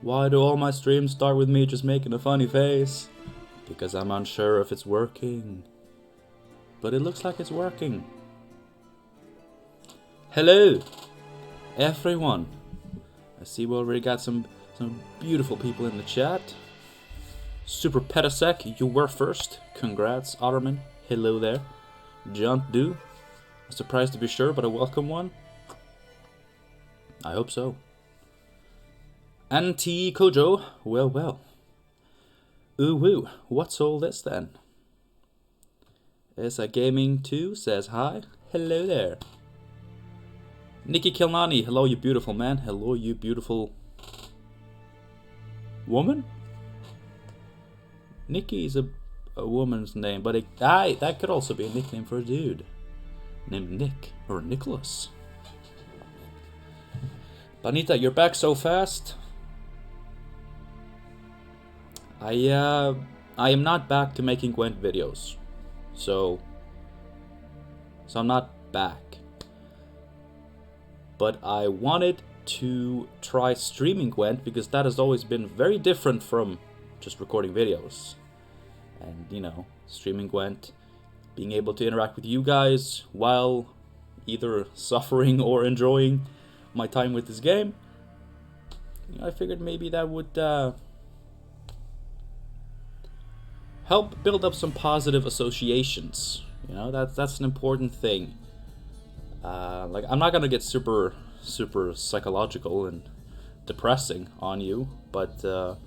Why do all my streams start with me just making a funny face? Because I'm unsure if it's working. But it looks like it's working. Hello, everyone. I see we already got some beautiful people in the chat. Super Petasek, you were first. Congrats, Otterman. Hello there. John Do. A surprise to be sure, but a welcome one. I hope so. Anti Kojo, well. Ooh woo, what's all this then? SA Gaming 2 says hi. Hello there. Nikki Kilnani, hello you beautiful man. Hello you beautiful woman? Nikki is a woman's name, but that could also be a nickname for a dude named Nick or Nicholas. Banita, you're back so fast. I am not back to making Gwent videos, so I'm not back. But I wanted to try streaming Gwent because that has always been very different from just recording videos. And, you know, streaming Gwent, being able to interact with you guys while either suffering or enjoying my time with this game. You know, I figured maybe that would help build up some positive associations. You know, that's an important thing. Like, I'm not gonna get super psychological and depressing on you, but I'm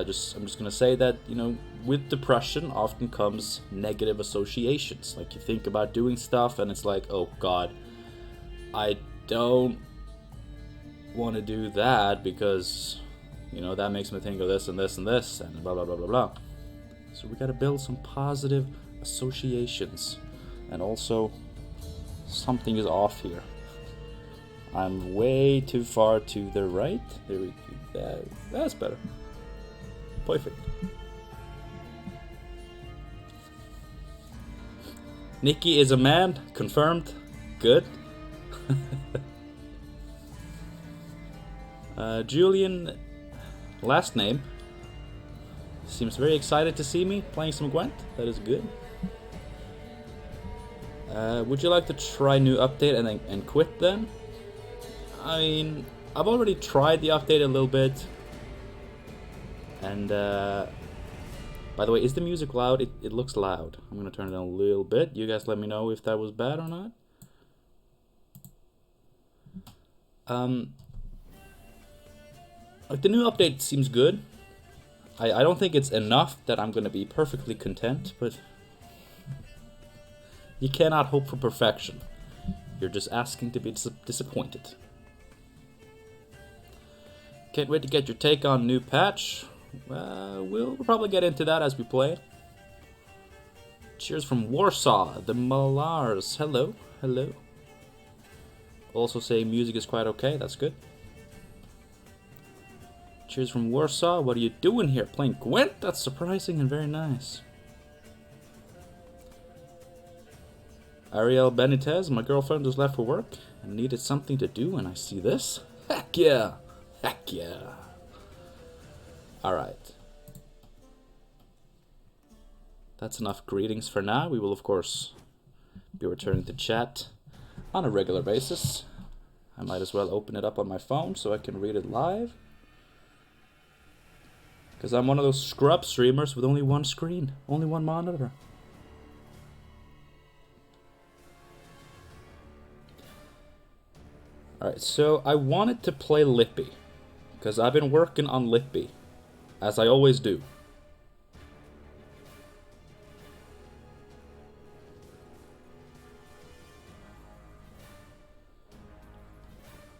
just gonna say that, you know, with depression often comes negative associations. Like, you think about doing stuff and it's like, oh god, I don't want to do that because, you know, that makes me think of this and this and this and blah blah blah blah blah. So we gotta build some positive associations. And also, something is off here. I'm way too far to the right. There we go. That's better. Perfect. Nikki is a man. Confirmed. Good. Julian, last name, seems very excited to see me playing some Gwent. That is good. Would you like to try new update and quit then? I mean, I've already tried the update a little bit. And, by the way, is the music loud? It looks loud. I'm gonna turn it down a little bit. You guys let me know if that was bad or not. Like, the new update seems good. I don't think it's enough that I'm gonna be perfectly content, but you cannot hope for perfection. You're just asking to be disappointed. Can't wait to get your take on new patch. We'll probably get into that as we play. Cheers from Warsaw, the Malars. Hello. Also saying music is quite okay, that's good. Cheers from Warsaw, what are you doing here? Playing Gwent? That's surprising and very nice. Ariel Benitez, my girlfriend just left for work and needed something to do, and I see this. Heck yeah! Alright. That's enough greetings for now. We will, of course, be returning to chat on a regular basis. I might as well open it up on my phone so I can read it live. Because I'm one of those scrub streamers with only one screen, only one monitor. Alright, so I wanted to play Lippy, because I've been working on Lippy, as I always do.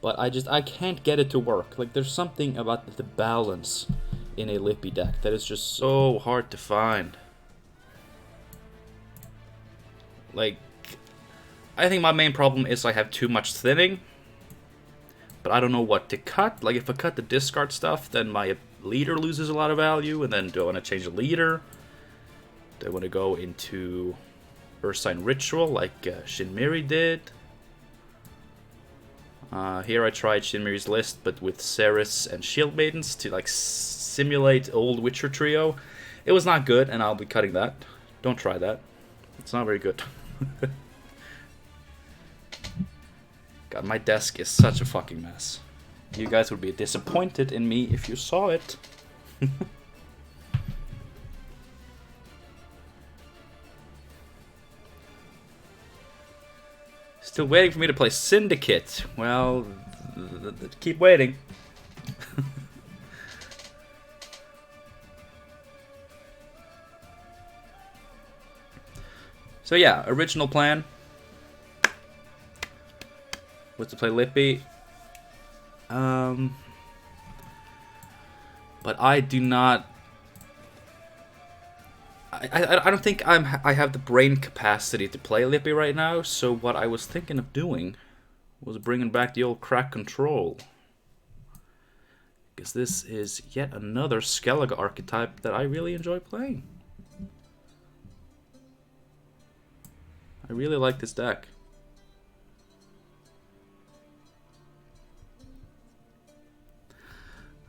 But I can't get it to work. Like, there's something about the balance in a Lippy deck that is just so hard to find. Like, I think my main problem is I have too much thinning, but I don't know what to cut. Like, if I cut the discard stuff, then my leader loses a lot of value, and then do I want to change the leader? Do I want to go into Ursine Ritual like Shinmiri did? Here I tried Shinmiri's List, but with Ceres and Shield Maidens to like simulate old Witcher trio. It was not good, and I'll be cutting that. Don't try that. It's not very good. God, my desk is such a fucking mess. You guys would be disappointed in me if you saw it. Still waiting for me to play Syndicate. Well, keep waiting. So yeah, original plan was to play Lippy. But I do not. I don't think I have the brain capacity to play Lippy right now. So what I was thinking of doing was bringing back the old crack control, because this is yet another Skellige archetype that I really enjoy playing. I really like this deck.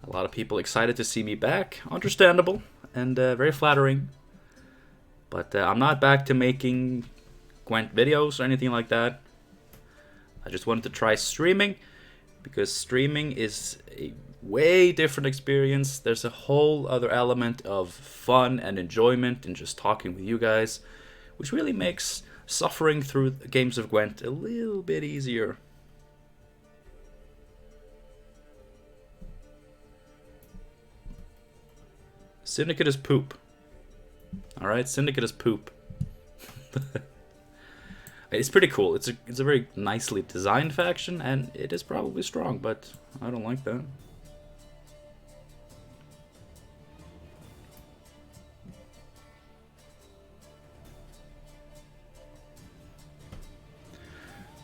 A lot of people excited to see me back. Understandable and very flattering. But I'm not back to making Gwent videos or anything like that. I just wanted to try streaming, because streaming is a way different experience. There's a whole other element of fun and enjoyment in just talking with you guys, which really makes suffering through games of Gwent a little bit easier. Syndicate is poop. Alright, Syndicate is poop. It's pretty cool. It's a very nicely designed faction, and it is probably strong, but I don't like that.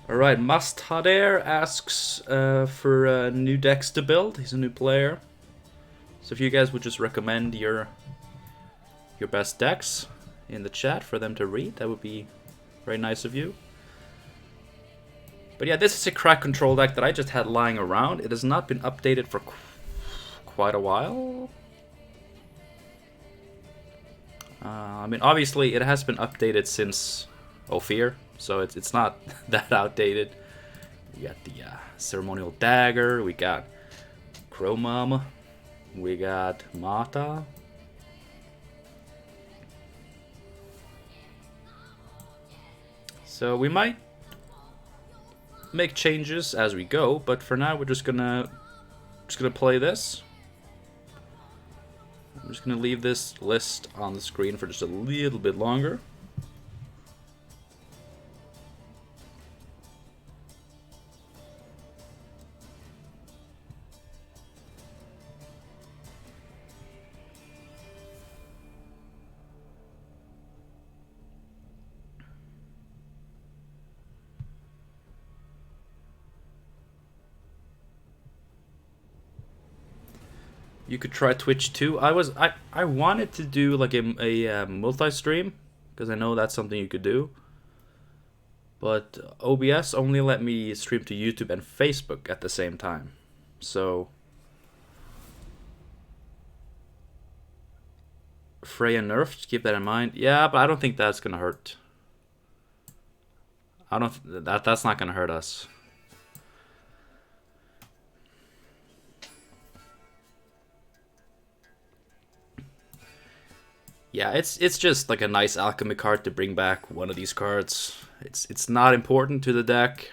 Alright, Musthader asks for new decks to build. He's a new player. So if you guys would just recommend your best decks in the chat for them to read, that would be very nice of you. But yeah, this is a crack control deck that I just had lying around. It has not been updated for quite a while. I mean, obviously it has been updated since Ophir, so it's not that outdated. We got the Ceremonial Dagger, we got Chromum, we got Mata. So we might make changes as we go, but for now we're just gonna play this. I'm just gonna leave this list on the screen for just a little bit longer. You could try Twitch too. I wanted to do like a multi-stream, because I know that's something you could do. But OBS only let me stream to YouTube and Facebook at the same time. So Freya nerfed, keep that in mind. Yeah, but I don't think that's gonna hurt. That's not gonna hurt us. Yeah, it's just like a nice alchemy card to bring back one of these cards. It's not important to the deck.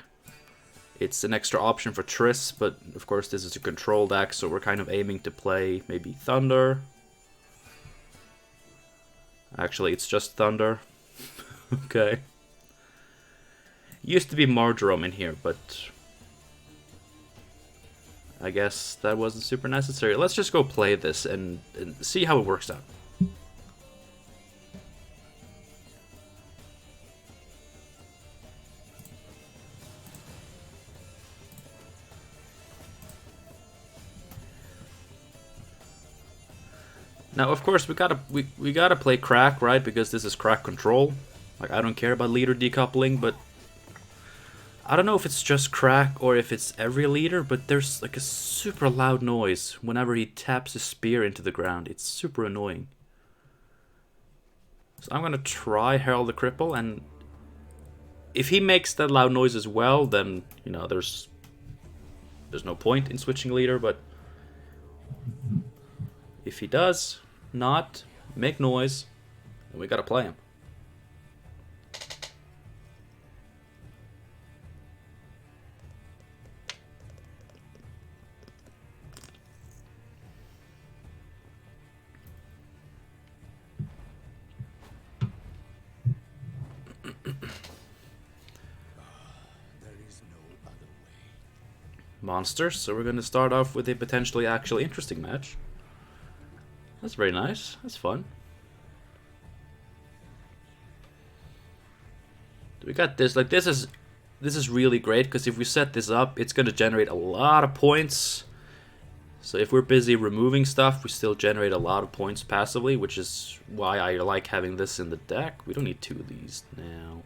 It's an extra option for Triss, but of course this is a control deck, so we're kind of aiming to play maybe Thunder. Actually, it's just Thunder. Okay. Used to be Marjoram in here, but I guess that wasn't super necessary. Let's just go play this and see how it works out. Now, of course, we gotta play crack, right? Because this is crack control. Like, I don't care about leader decoupling, but I don't know if it's just Crack or if it's every leader, but there's like a super loud noise whenever he taps his spear into the ground. It's super annoying. So I'm gonna try Herald the Cripple, and if he makes that loud noise as well, then, you know, there's no point in switching leader, but if he does not make noise, then we gotta play him. Monsters, so we're going to start off with a potentially actually interesting match. That's very nice. That's fun. We got this. Like, this is really great, because if we set this up, it's going to generate a lot of points. So if we're busy removing stuff, we still generate a lot of points passively, which is why I like having this in the deck. We don't need 2 of these now.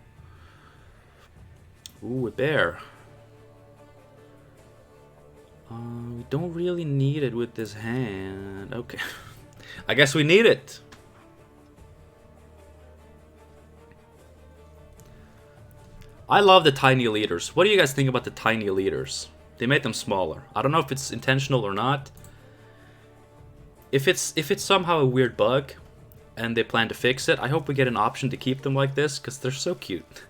Ooh, a bear. We don't really need it with this hand. Okay. I guess we need it. I love the tiny leaders. What do you guys think about the tiny leaders? They made them smaller. I don't know if it's intentional or not. If it's somehow a weird bug and they plan to fix it, I hope we get an option to keep them like this, because they're so cute.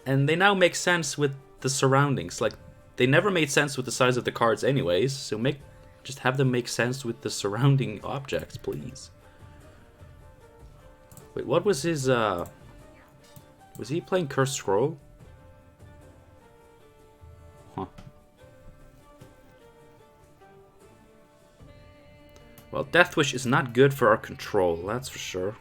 And they now make sense with the surroundings. Like, they never made sense with the size of the cards anyways, so just have them make sense with the surrounding objects, please. Wait, what was his, was he playing Cursed Scroll? Huh. Well, Death Wish is not good for our control, that's for sure.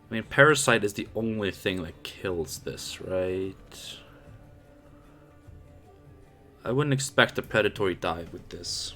I mean, Parasite is the only thing that kills this, right? I wouldn't expect a Predatory Dive with this.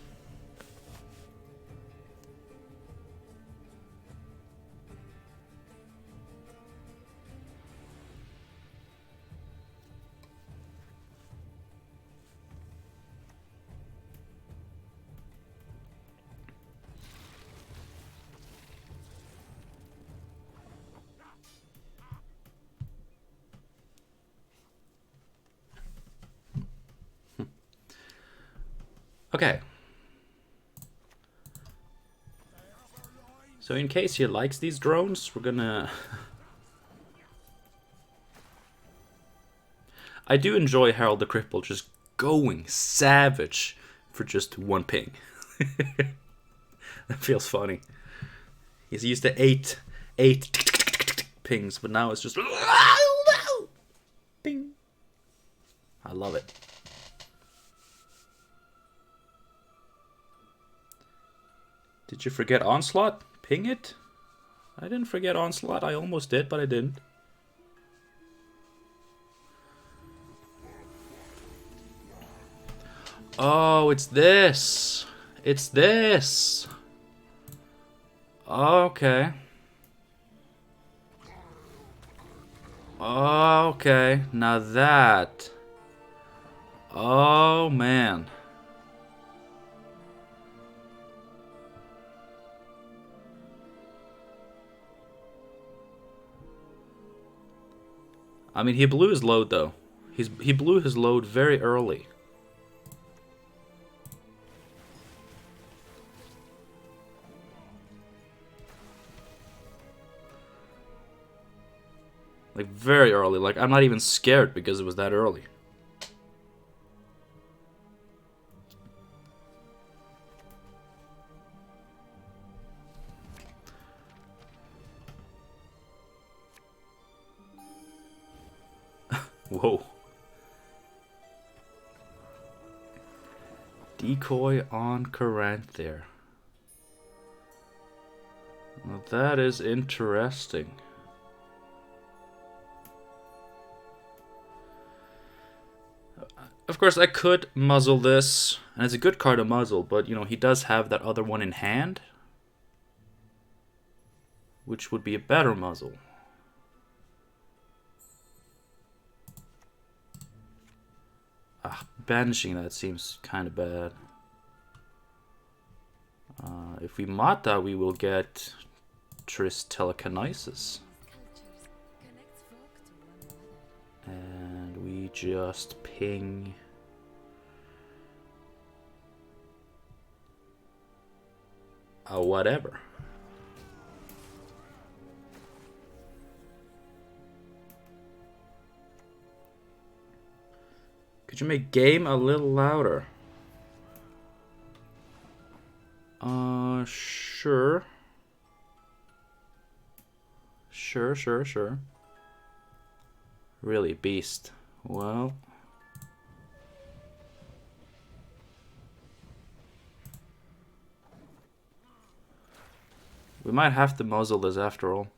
Okay. So in case he likes these drones, we're gonna... I do enjoy Herald the Cripple just going savage for just 1 ping. That feels funny. He's used to eight pings, but now it's just... Ping. I love it. Did you forget Onslaught? Ping it? I didn't forget Onslaught. I almost did, but I didn't. Oh, it's this. It's this. Okay. Okay. Now that. Oh, man. I mean, he blew his load, though. He blew his load very early. Like, very early. Like, I'm not even scared because it was that early. Whoa. Decoy on Courant there. Well, that is interesting. Of course, I could muzzle this, and it's a good card to muzzle, but, you know, he does have that other one in hand. which would be a better muzzle? Banishing that seems kind of bad. If we mod that, we will get Triss Telekinesis. And we just ping... whatever. Could you make game a little louder? Sure. Sure. Really, beast. Well... we might have to muzzle this after all.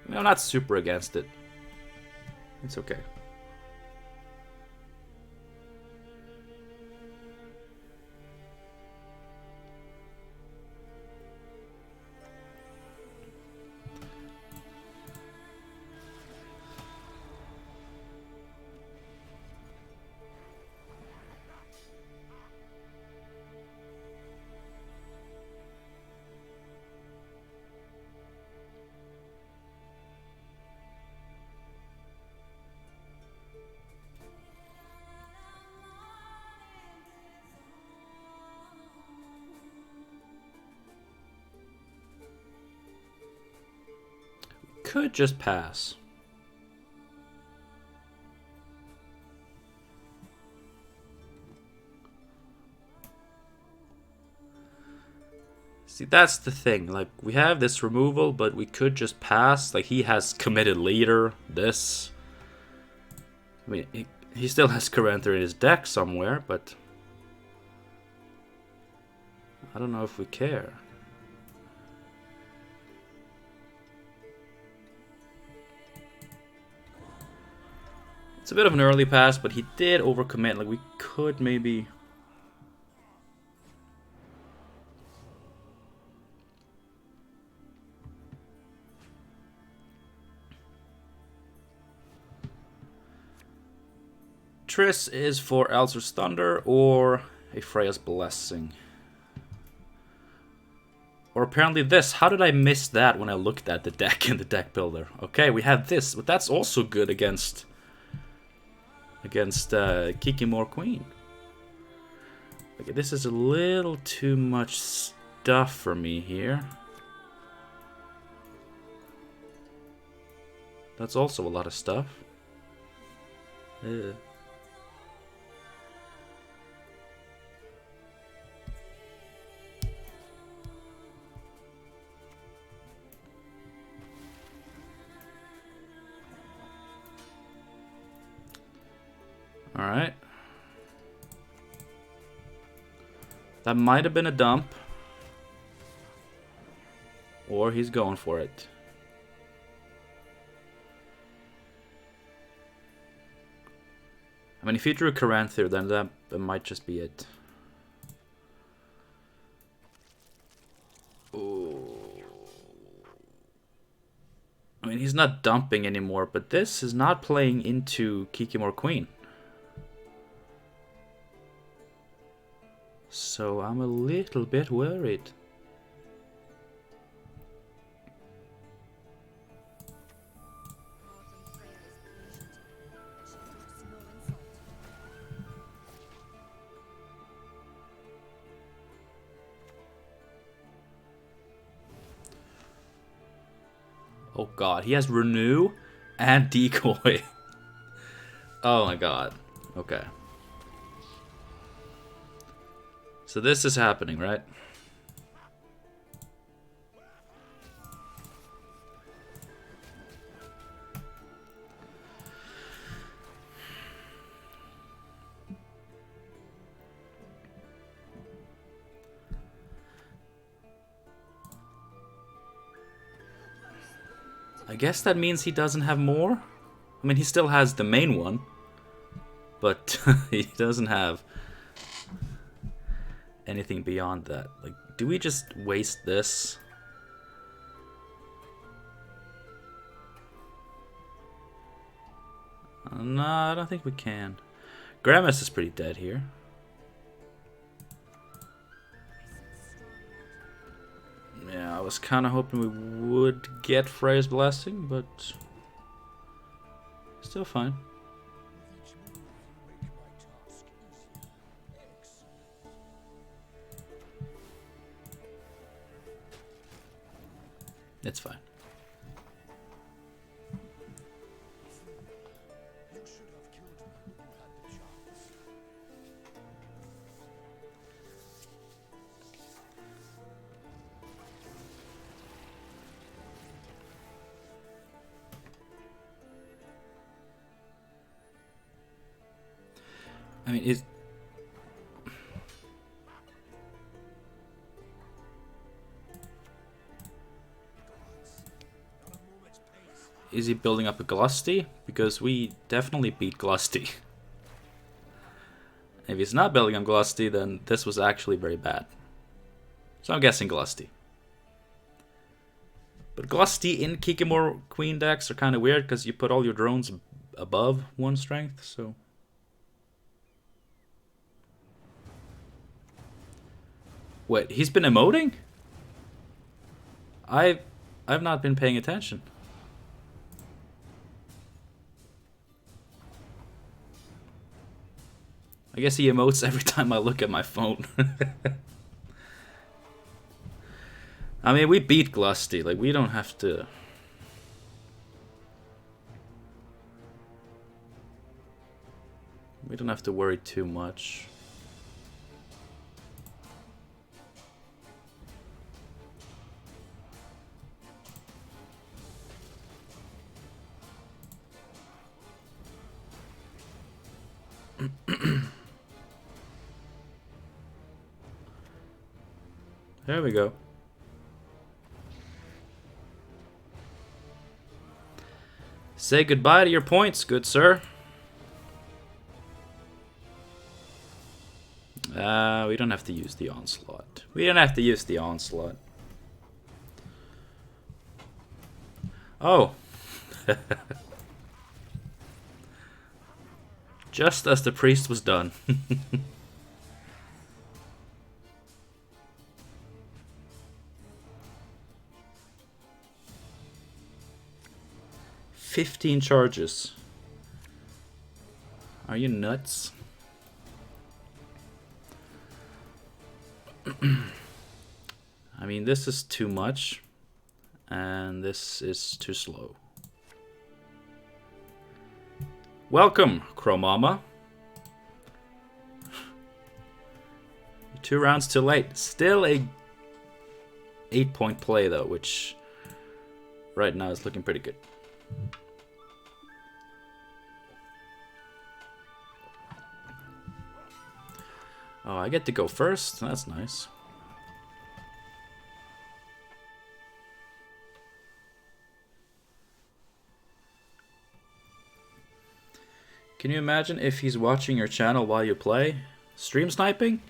I mean, I'm not super against it. It's okay. Could just pass. See, that's the thing. Like, we have this removal, but we could just pass. Like, he has committed leader, this. I mean, he still has Caranther in his deck somewhere, but... I don't know if we care. It's a bit of an early pass, but he did overcommit. Like, we could maybe... Triss is for Alzur's Thunder or a Freya's Blessing. Or apparently this. How did I miss that when I looked at the deck in the deck builder? Okay, we have this, but that's also good against Kikimor Queen. Okay, this is a little too much stuff for me here. That's also a lot of stuff. Alright. That might have been a dump. Or he's going for it. I mean, if he drew Caranther, then that might just be it. Ooh. I mean, he's not dumping anymore, but this is not playing into Kikimor Queen. So I'm a little bit worried. Oh god, he has Renew and Decoy. Oh my god. Okay. So this is happening, right? I guess that means he doesn't have more? I mean, he still has the main one. But he doesn't have anything beyond that. Like, do we just waste this? No, I don't think we can. Gramus is pretty dead here. Yeah, I was kind of hoping we would get Freya's Blessing, but still fine. It's fine. I mean, is he building up a Glusty? Because we definitely beat Glusty. If he's not building up Glusty, then this was actually very bad. So I'm guessing Glusty. But Glusty in Kikimor Queen decks are kind of weird because you put all your drones above 1 strength, so... Wait, he's been emoting? I've not been paying attention. I guess he emotes every time I look at my phone. I mean, we beat Glusty. Like, we don't have to... We don't have to worry too much. There we go. Say goodbye to your points, good sir. We don't have to use the onslaught. We don't have to use the onslaught. Oh. Just as the priest was done. 15 charges. Are you nuts? I mean, this is too much, and this is too slow. Welcome, Chromama. 2 rounds too late. Still a 8-point play, though, which right now is looking pretty good. Oh, I get to go first? That's nice. Can you imagine if he's watching your channel while you play? Stream sniping?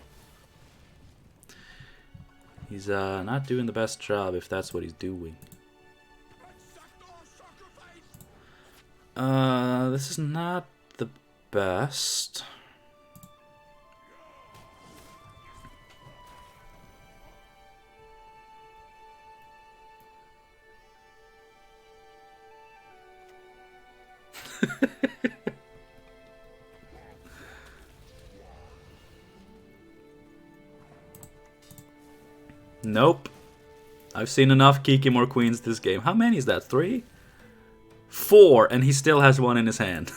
He's not doing the best job if that's what he's doing. This is not the best. Nope. I've seen enough Kikimor Queens this game. How many is that? 3? 4, and he still has 1 in his hand.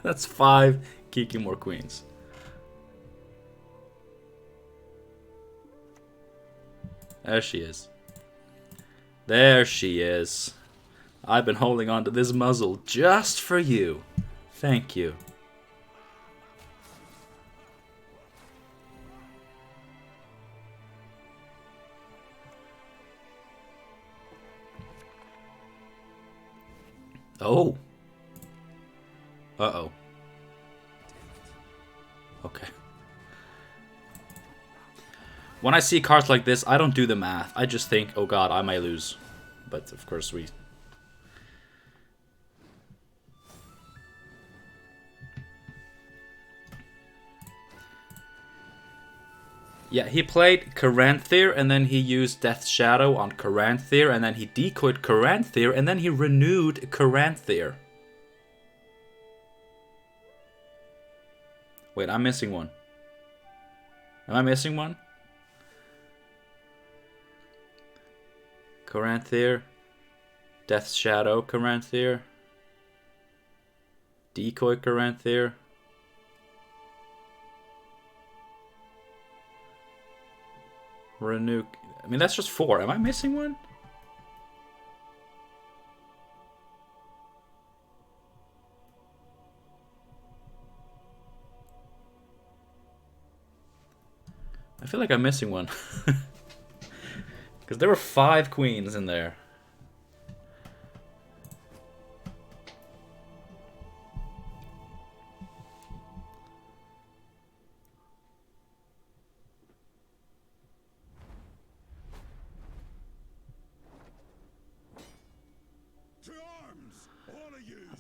That's 5 Kikimor Queens. There she is. There she is. I've been holding on to this muzzle just for you. Thank you. Oh. Uh-oh. Okay. When I see cards like this, I don't do the math. I just think, oh god, I might lose. But of course we... Yeah, he played Caranthir, and then he used Death's Shadow on Caranthir, and then he decoyed Caranthir, and then he renewed Caranthir. Wait, I'm missing one. Am I missing one? Caranthir. Death's Shadow Caranthir. Decoy Caranthir. Renew. I mean, that's just 4. Am I missing one? I feel like I'm missing one. Because there were 5 queens in there.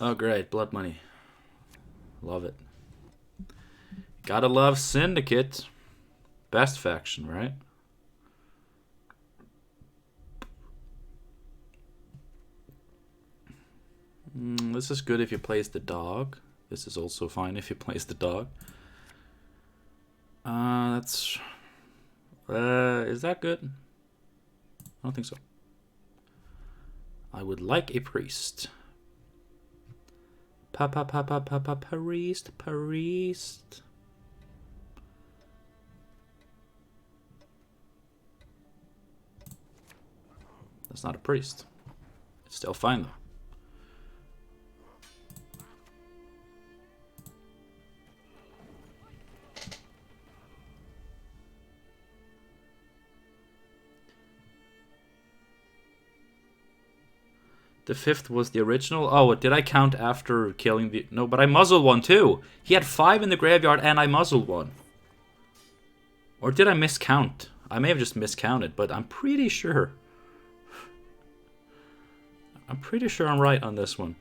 Oh great, blood money. Love it. Gotta love Syndicate. Best faction, right? This is good if you place the dog. This is also fine if you place the dog. That's... is that good? I don't think so. I would like a priest. Priest. That's not a priest. It's still fine though. The 5th was the original. Oh, did I count after killing the... No, but I muzzled one too. He had 5 in the graveyard and I muzzled one. Or did I miscount? I may have just miscounted, but I'm pretty sure. I'm pretty sure I'm right on this one.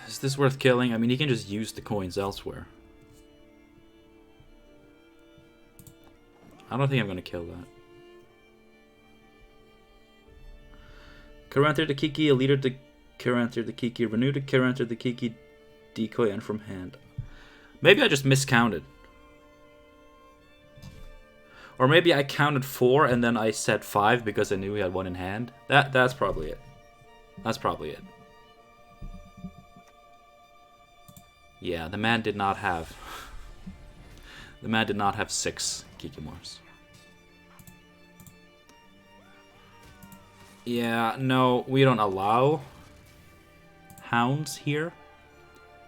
Is this worth killing? I mean, he can just use the coins elsewhere. I don't think I'm going to kill that. Caranthir the Kiki, a leader to Caranthir the Kiki, renew to Caranthir the Kiki, decoy and from hand. Maybe I just miscounted. Or maybe I counted 4 and then I said 5 because I knew he had 1 in hand. That's probably it. That's probably it. Yeah, the man did not have... The man did not have 6 Kikimores. Yeah, no, we don't allow hounds here.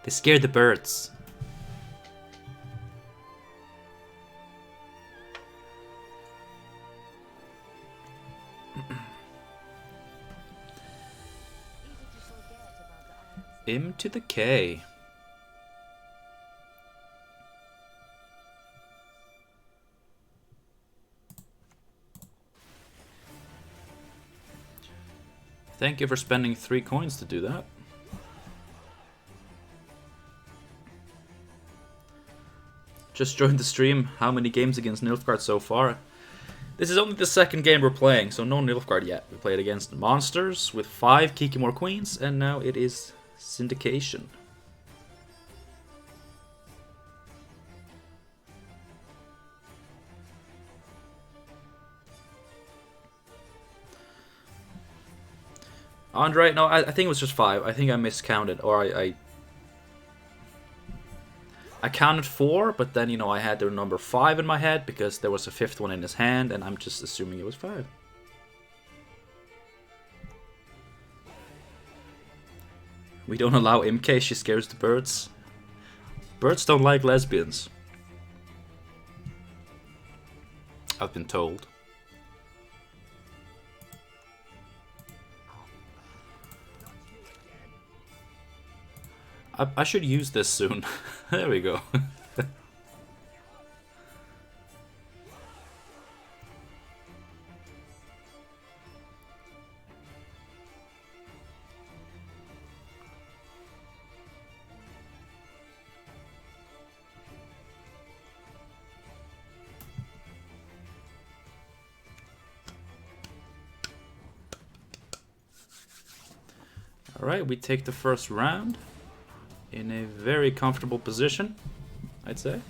They scare the birds. M to the K. Thank you for spending 3 coins to do that. Just joined the stream. How many games against Nilfgaard so far? This is only the 2nd game we're playing, so no Nilfgaard yet. We played against monsters with 5 Kikimore queens, and now it is syndication. Andre, no, I think it was just 5. I think I miscounted, or I counted 4, but then, you know, I had the number 5 in my head because there was a 5th one in his hand, and I'm just assuming it was 5. We don't allow MK, she scares the birds. Birds don't like lesbians. I've been told. I should use this soon. There we go. Alright, we take the first round in a very comfortable position, I'd say.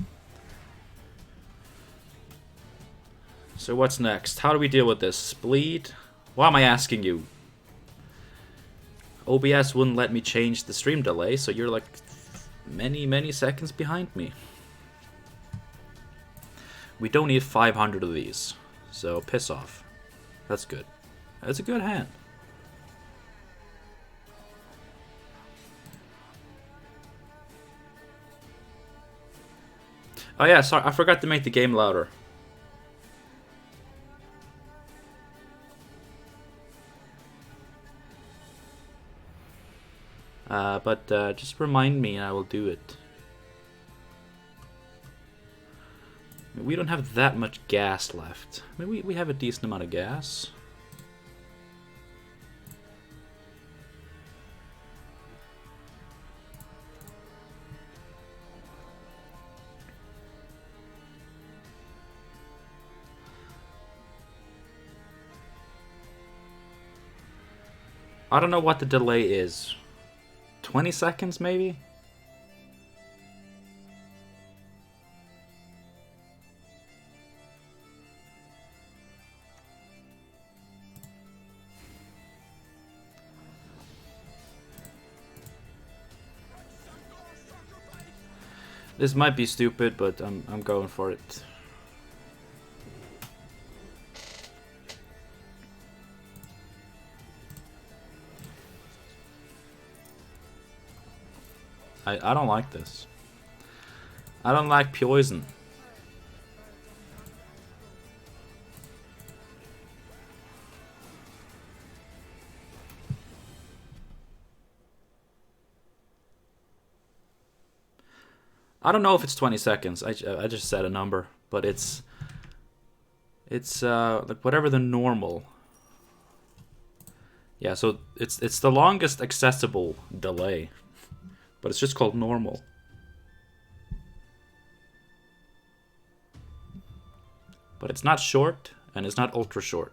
So what's next? How do we deal with this? Bleed? Why am I asking you? OBS wouldn't let me change the stream delay, so you're like many seconds behind me. We don't need 500 of these, so piss off. That's good. That's a good hand. Oh yeah, sorry, I forgot to make the game louder. But just remind me and I will do it. We don't have that much gas left. I mean, we have a decent amount of gas. I don't know what the delay is. 20 seconds, maybe? This might be stupid, but I'm going for it. I don't like this. I don't like poison. I don't know if it's 20 seconds. I just said a number, but it's like whatever the normal. Yeah, so it's the longest accessible delay. But it's just called normal. But it's not short, and it's not ultra short.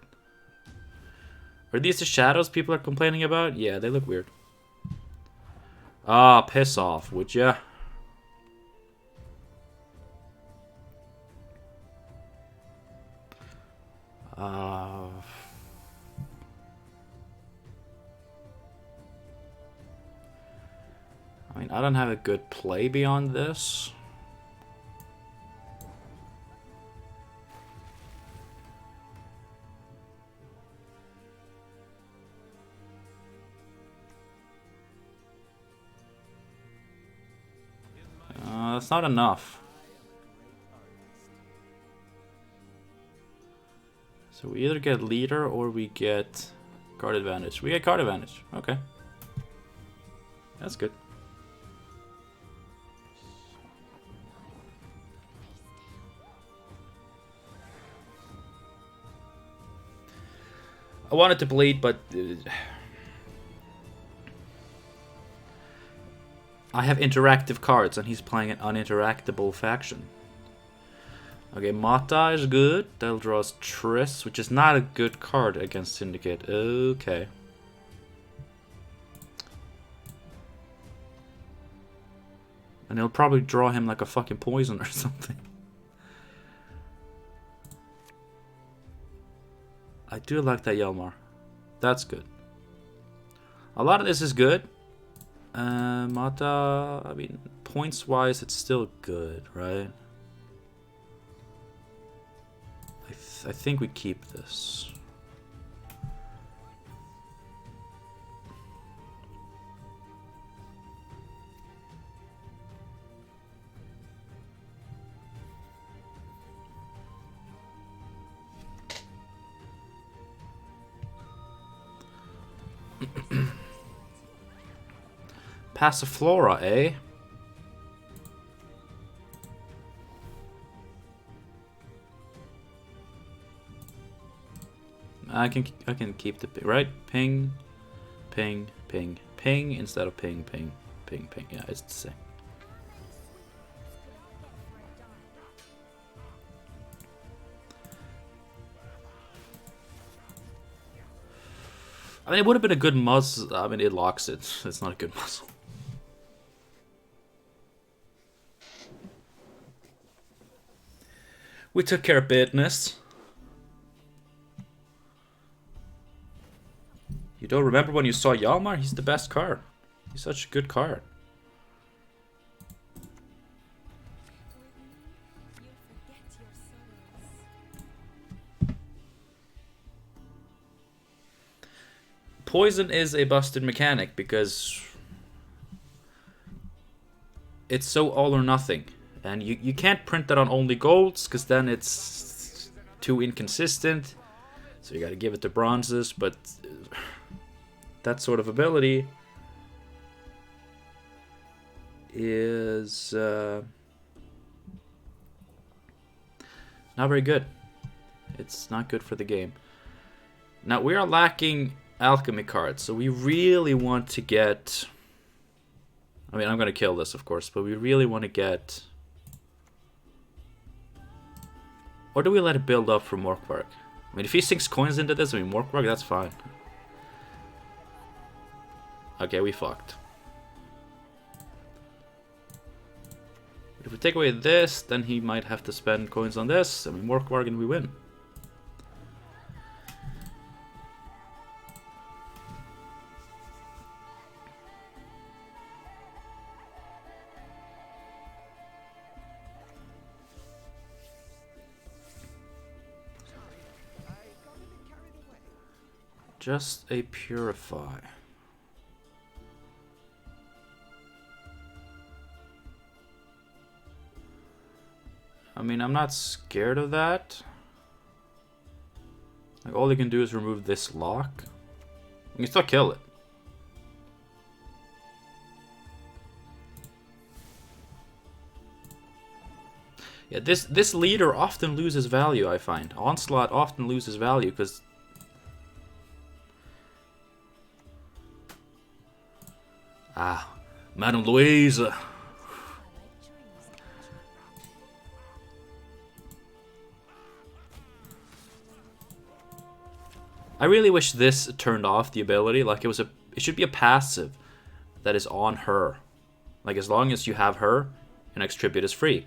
Are these the shadows people are complaining about? Yeah, they look weird. Ah, piss off, would ya? I mean, I don't have a good play beyond this. That's not enough. So we either get leader or we get card advantage. We get card advantage. Okay. That's good. I wanted to bleed, but I have interactive cards, and he's playing an uninteractable faction. Okay, Mata is good. That'll draw us Triss, which is not a good card against Syndicate. Okay. And he'll probably draw him like a fucking poison or something. I do like that Yelmar. That's good. A lot of this is good. Mata, I mean, points-wise, it's still good, right? I think we keep this. Passiflora, eh? I can keep the right ping, ping, ping, ping instead of ping, ping, ping, ping. Yeah, it's the same. I mean, it would have been a good muzzle. I mean, it locks it. It's not a good muzzle. We took care of business. You don't remember when you saw Yalmar? He's the best card. He's such a good card. Poison is a busted mechanic because it's so all or nothing. And you can't print that on only golds because then it's too inconsistent. So you gotta give it to bronzes, but that sort of ability is not very good. It's not good for the game. Now we are lacking alchemy cards, so we really want to get... I mean, I'm gonna kill this, of course, but we really want to get... Or do we let it build up for Morkvarg? I mean, if he sinks coins into this, I mean, Morkvarg, that's fine. Okay, we fucked. But if we take away this, then he might have to spend coins on this. I mean, Morkvarg and we win. Just a purify. I mean, I'm not scared of that. Like, all you can do is remove this lock. You can still kill it. Yeah, this leader often loses value, I find. Onslaught often loses value because... Ah, Madame Louise. I really wish this turned off the ability. Like it should be a passive that is on her. Like as long as you have her, your next tribute is free.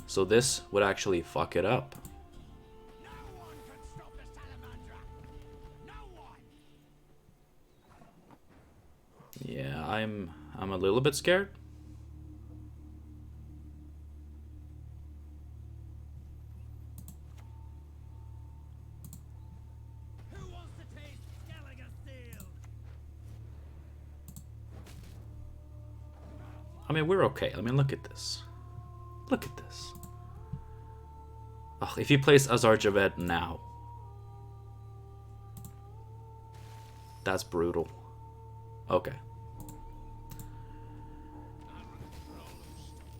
So this would actually fuck it up. Yeah, I'm a little bit scared. Who wants to taste Gallagher steel? I mean, we're okay. I mean, look at this. Look at this. Ugh, if he plays Azar Javed now. That's brutal. Okay.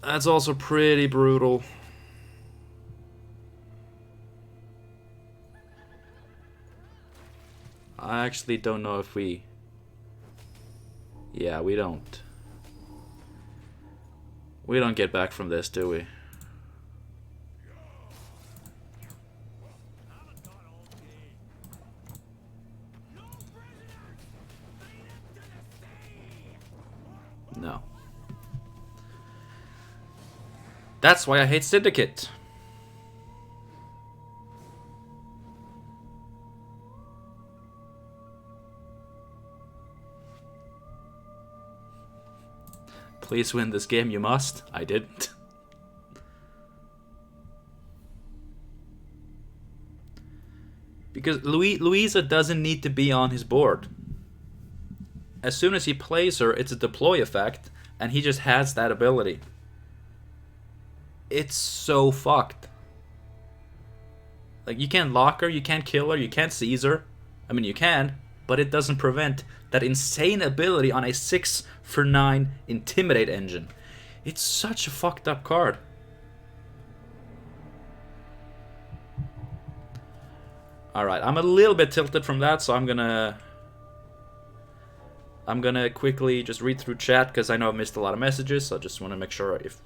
That's also pretty brutal. I actually don't know if we... Yeah, we don't. We don't get back from this, do we? No. That's why I hate Syndicate. Please win this game, you must. I didn't. Because Louisa doesn't need to be on his board. As soon as he plays her, it's a deploy effect, and he just has that ability. It's so fucked. Like, you can't lock her, you can't kill her, you can't seize her. I mean, you can, but it doesn't prevent that insane ability on a 6 for 9 Intimidate engine. It's such a fucked up card. Alright, I'm a little bit tilted from that, so I'm gonna quickly just read through chat, because I know I've missed a lot of messages, so I just want to make sure if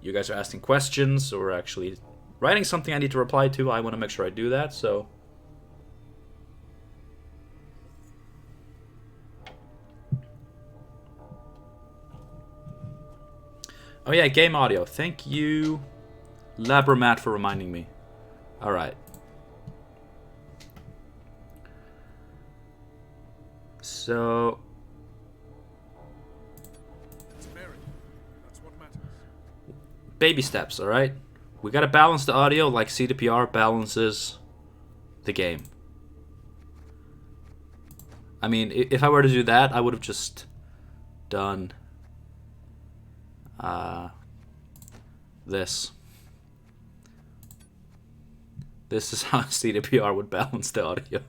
you guys are asking questions or actually writing something I need to reply to, I want to make sure I do that, so... Oh yeah, game audio. Thank you, Labramat, for reminding me. Alright. So... baby steps, alright? We gotta balance the audio like CDPR balances the game. I mean, if I were to do that, I would have just done this. This is how CDPR would balance the audio.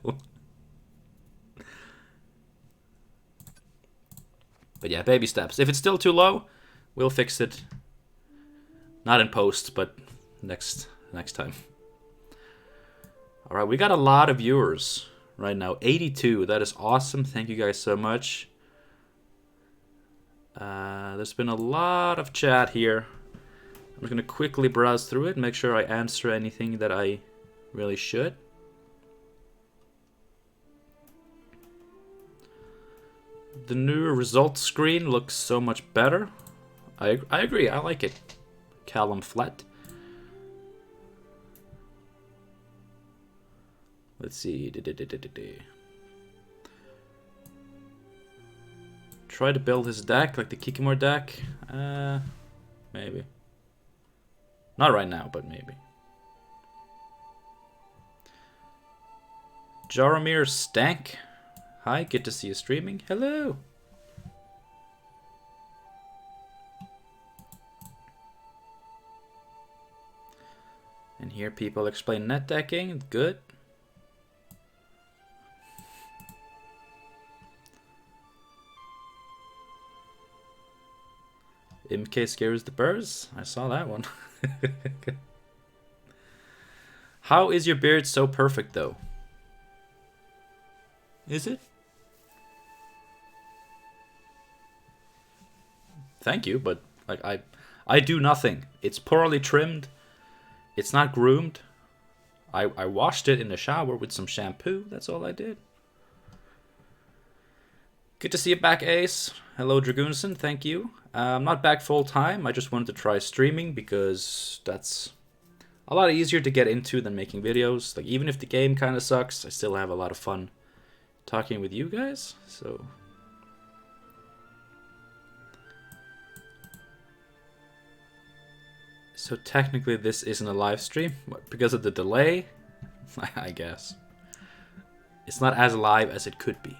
But yeah, baby steps. If it's still too low, we'll fix it. Not in post, but next time. Alright, we got a lot of viewers right now. 82. That is awesome. Thank you guys so much. There's been a lot of chat here. I'm just going to quickly browse through it, make sure I answer anything that I really should. The new results screen looks so much better. I agree, I like it. Callum Flat. Let's see. Try to build his deck like the Kikimor deck. Maybe. Not right now, but maybe. Jaromir Stank. Hi, good to see you streaming. Hello. And here people explain net decking. Good. MK scares the birds. I saw that one. How is your beard so perfect, though? Is it? Thank you, but like I do nothing. It's poorly trimmed. It's not groomed. I washed it in the shower with some shampoo. That's all I did. Good to see you back, Ace. Hello, Dragoonson. Thank you. I'm not back full time. I just wanted to try streaming because that's a lot easier to get into than making videos. Like, even if the game kind of sucks, I still have a lot of fun talking with you guys. So technically this isn't a live stream because of the delay. I guess it's not as live as it could be.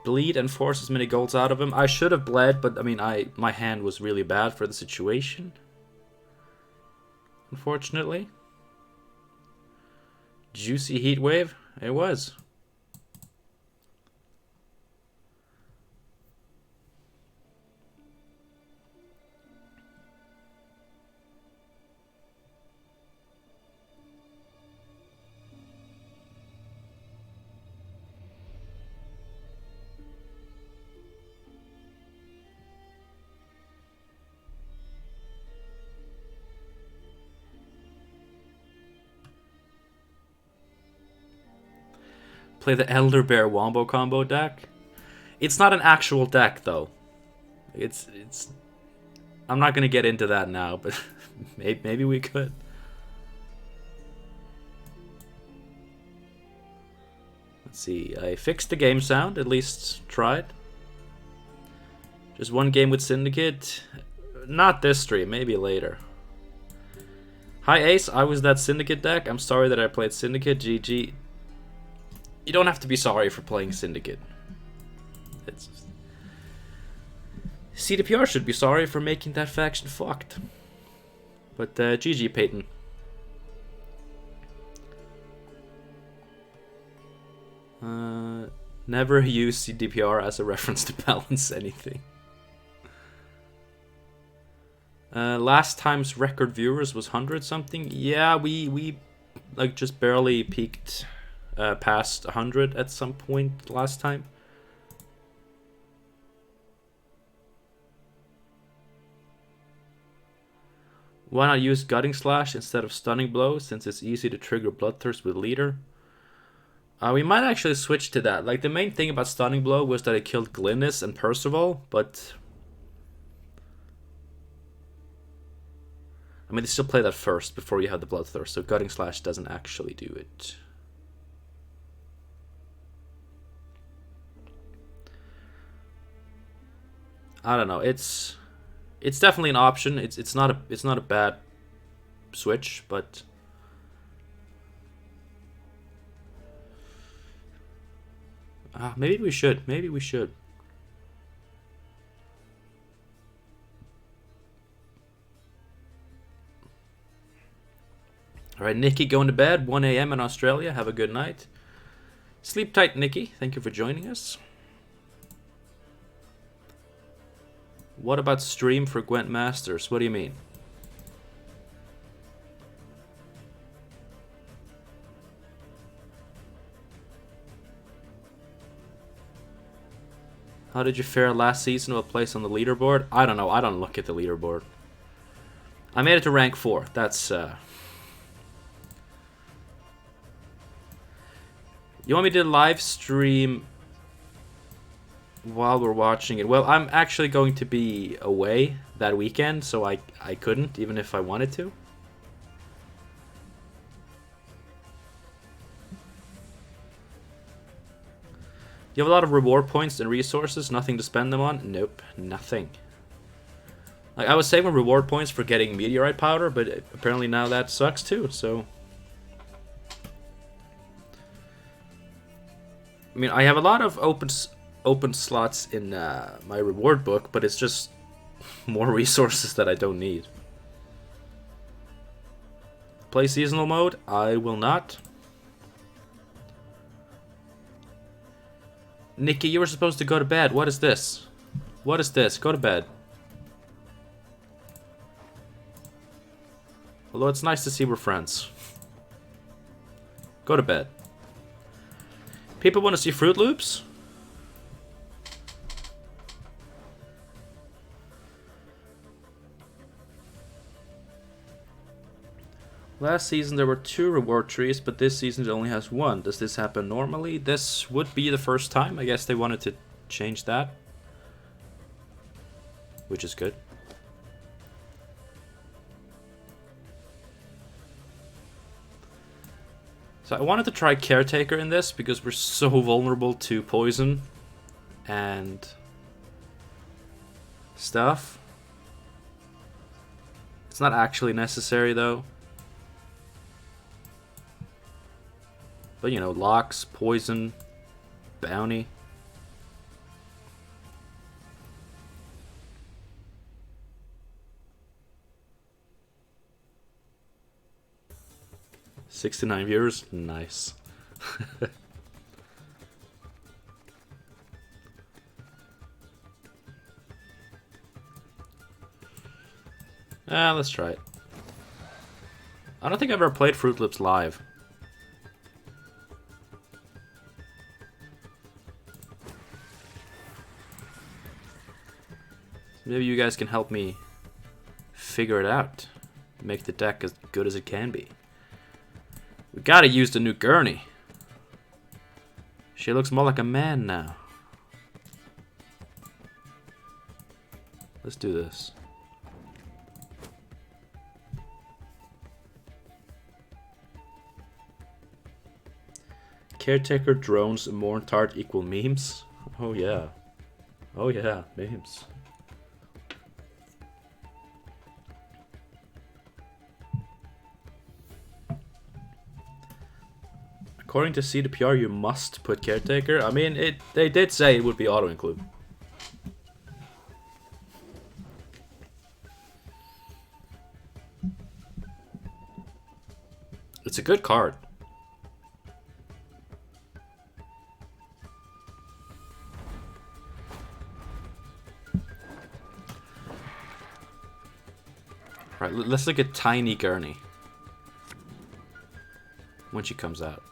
Bleed and force as many goals out of him. I should have bled, but I mean, my hand was really bad for the situation. Unfortunately. Juicy heat wave. It was. Play the Elder Bear Wombo combo deck. It's not an actual deck though. It's I'm not gonna get into that now, but maybe we could. Let's see. I fixed the game sound, at least tried. Just one game with Syndicate. Not this stream, maybe later. Hi Ace, I was that Syndicate deck. I'm sorry that I played Syndicate. GG. You don't have to be sorry for playing Syndicate. It's CDPR should be sorry for making that faction fucked. But GG, Peyton. Never use CDPR as a reference to balance anything. Last time's record viewers was 100 something. Yeah, we like just barely peaked past 100 at some point last time. Why not use Gutting Slash instead of Stunning Blow, since it's easy to trigger Bloodthirst with Leader? We might actually switch to that. Like, the main thing about Stunning Blow was that it killed Glynis and Percival, but... I mean, they still play that first before you have the Bloodthirst, so Gutting Slash doesn't actually do it. I don't know. It's definitely an option. It's not a bad switch, but maybe we should. Maybe we should. All right, Nikki going to bed. 1 a.m. in Australia. Have a good night. Sleep tight, Nikki. Thank you for joining us. What about stream for Gwent Masters? What do you mean? How did you fare last season with a place on the leaderboard? I don't know. I don't look at the leaderboard. I made it to rank 4. That's... You want me to live stream while we're watching it? Well, I'm actually going to be away that weekend, so I couldn't, even if I wanted to. You have a lot of reward points and resources, nothing to spend them on? Nope, nothing. Like, I was saving reward points for getting meteorite powder, but apparently now that sucks too, so... I mean, I have a lot of open slots in my reward book, but it's just more resources that I don't need. Play seasonal mode? I will not. Nikki, you were supposed to go to bed. What is this? What is this? Go to bed. Although it's nice to see we're friends. Go to bed. People want to see Fruit Loops? Last season there were 2 reward trees, but this season it only has 1. Does this happen normally? This would be the first time. I guess they wanted to change that. Which is good. So I wanted to try Caretaker in this because we're so vulnerable to poison and stuff. It's not actually necessary though. But you know, locks, poison, bounty. $69 viewers? Nice. Let's try it. I don't think I've ever played Fruit Loops live. Maybe you guys can help me figure it out. Make the deck as good as it can be. We gotta use the new gurney. She looks more like a man now. Let's do this. Caretaker, drones, Morntart equal memes? Oh yeah. Oh yeah, memes. According to CDPR, you must put Caretaker. I mean, they did say it would be auto-include. It's a good card. Right, let's look at Tiny Gurney when she comes out.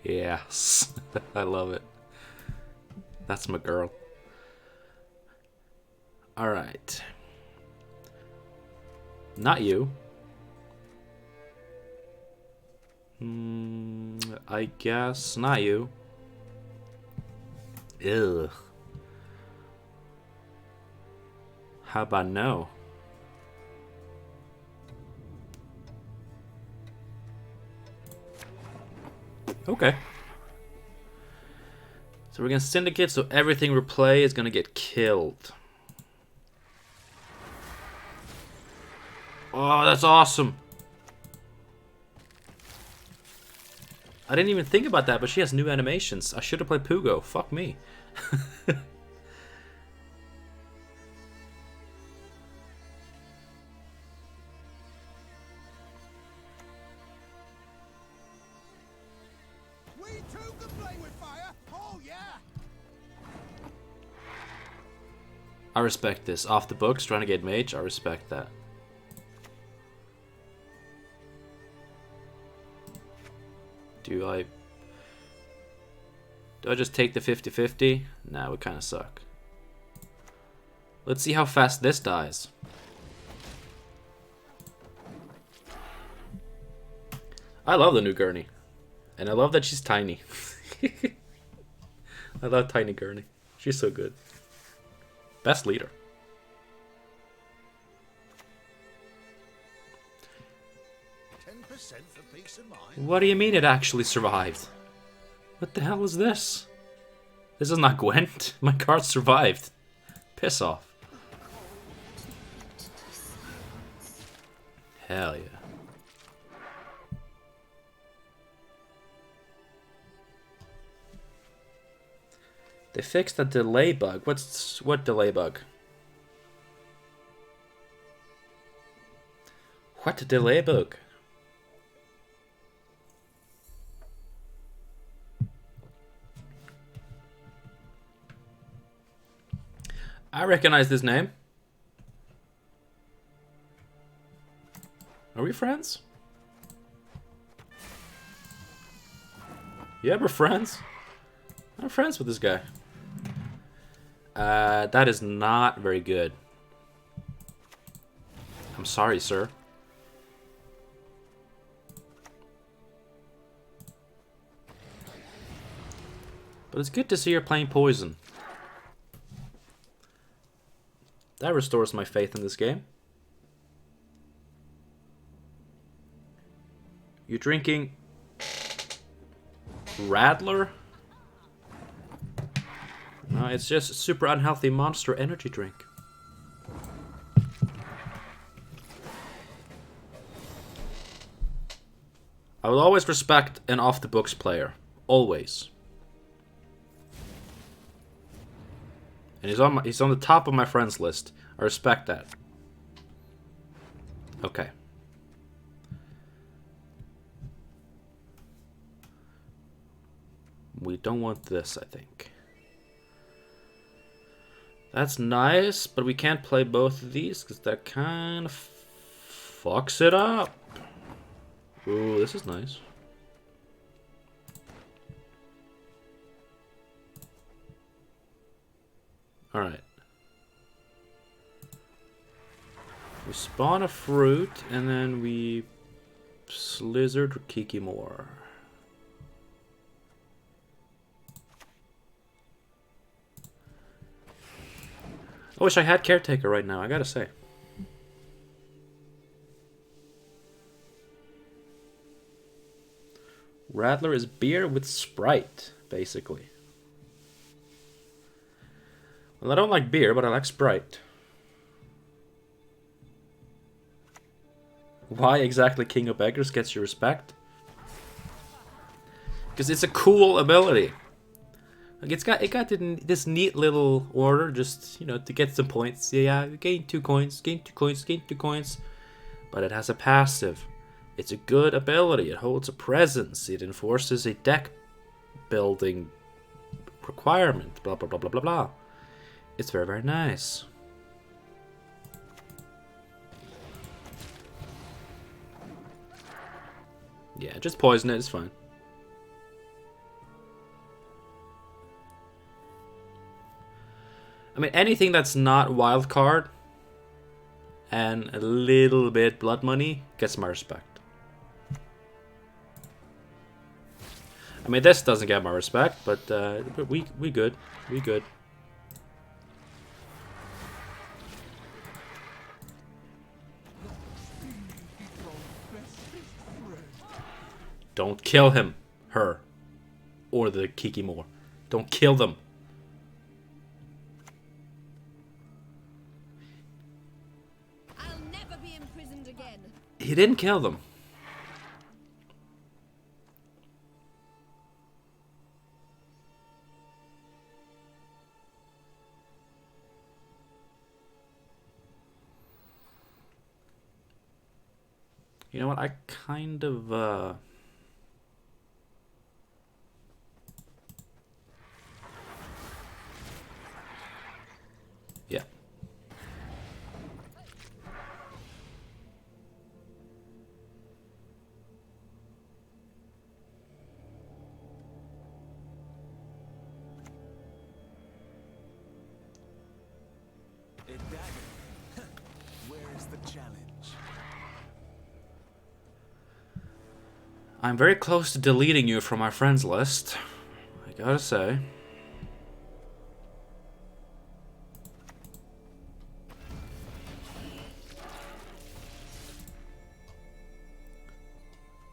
Yes, I love it. That's my girl. All right. Not you. I guess not you. Ugh. How about no? Okay. So we're gonna syndicate, so everything we play is gonna get killed. Oh, that's awesome. I didn't even think about that, but she has new animations. I should have played Pugo. Fuck me. We too can play with fire. Oh yeah. I respect this. Off the books, trying to get mage. I respect that. Do I just take the 50-50? Nah, we kind of suck. Let's see how fast this dies. I love the new Gurney. And I love that she's tiny. I love Tiny Gurney. She's so good. Best leader. For peace of mind. What do you mean it actually survived? What the hell is this? This is not Gwent. My card survived. Piss off. Hell yeah. They fixed the delay bug. What delay bug? What delay bug? I recognize this name. Are we friends? Yeah, we're friends. I'm friends with this guy. That is not very good. I'm sorry, sir. But it's good to see you're playing poison. That restores my faith in this game. You're drinking Radler? No, it's just a super unhealthy monster energy drink. I will always respect an off-the-books player. Always. And he's on the top of my friends list. I respect that. Okay. We don't want this, I think. That's nice, but we can't play both of these because that kind of fucks it up. Ooh, this is nice. Alright. We spawn a fruit, and then we Slizzard Kikimore. I wish I had Caretaker right now, I gotta say. Radler is beer with Sprite, basically. Well, I don't like beer, but I like Sprite. Why exactly King of Beggars gets your respect? Because it's a cool ability. Like it got this neat little order, just to get some points. Yeah, gain 2 coins, gain 2 coins, gain 2 coins. But it has a passive. It's a good ability. It holds a presence. It enforces a deck building requirement. Blah blah blah blah blah blah. It's very, very nice. Yeah, just poison it, it's fine. I mean, anything that's not wild card and a little bit blood money gets my respect. I mean, this doesn't get my respect, but we good. We good. Don't kill him, her, or the Kikimore. Don't kill them. I'll never be imprisoned again. He didn't kill them. You know what? I kind of yeah. A dagger. Where is the challenge? I'm very close to deleting you from my friends list. I gotta say.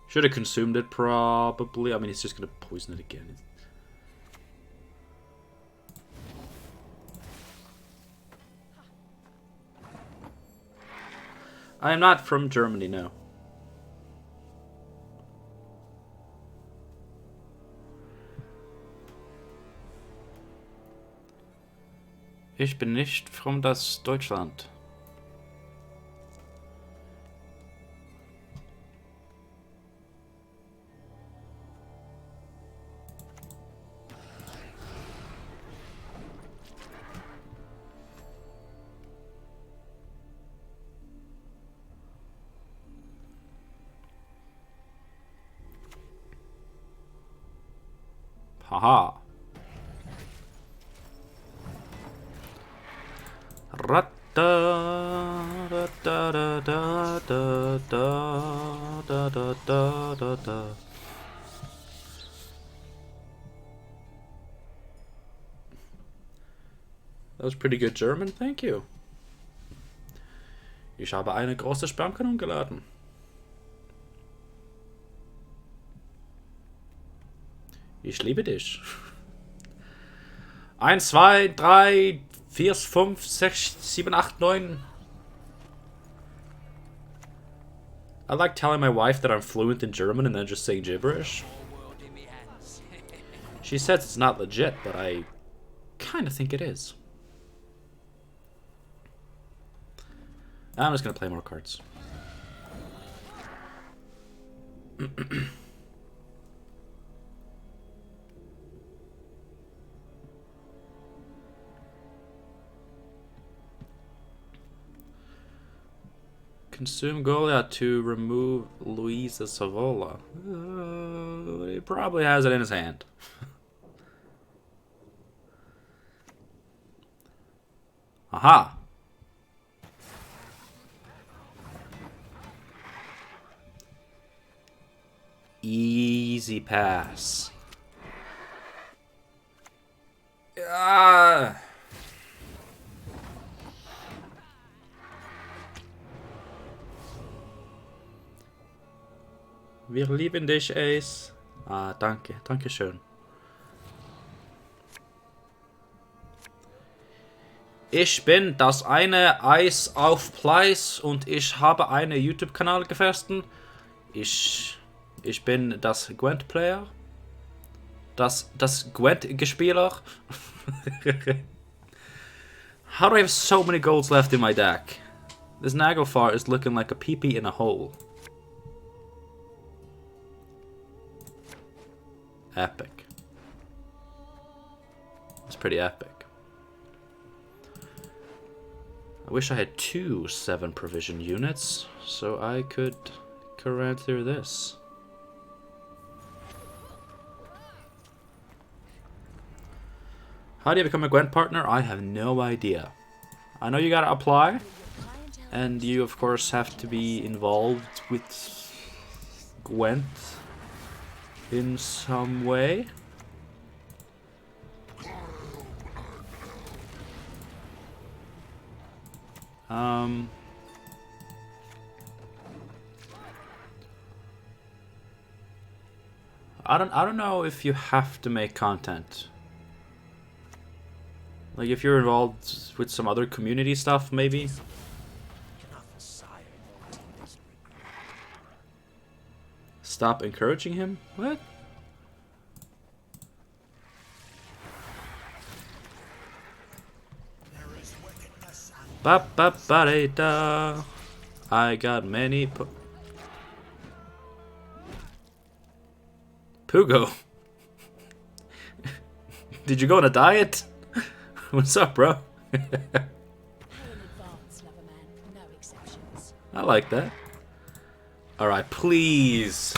Should have consumed it, probably. I mean, it's just gonna poison it again. I am not from Germany, no. Ich bin nicht from das Deutschland. Haha. That was pretty good German, thank you. Ich habe eine große Spermkanone geladen. Ich liebe dich. 1, 2, 3, 4, 5, 6, 7, 8, 9. I like telling my wife that I'm fluent in German and then just saying gibberish. She says it's not legit, but I kind of think it is. I'm just gonna play more cards. Consume Goliath to remove Luisa Savola. He probably has it in his hand. Aha! Easy pass. Ah! Wir lieben dich, Ace. Ah, danke. Dankeschön. Ich bin das eine Eis auf Pleis und ich habe einen YouTube-Kanal gefestigt. Ich bin das Gwent-Player. Das Gwent Gespieler? How do I have so many golds left in my deck? This Naglfar is looking like a pee-pee in a hole. Epic. It's pretty epic. I wish I had 2 7 provision units, so I could run through this. How do you become a Gwent partner? I have no idea. I know you gotta apply, and you of course have to be involved with Gwent in some way. I don't know if you have to make content. Like if you're involved with some other community stuff, maybe. Stop encouraging him? What? Ba ba ba da da. I got many Pugo. Did you go on a diet? What's up, bro? I like that. Alright, please.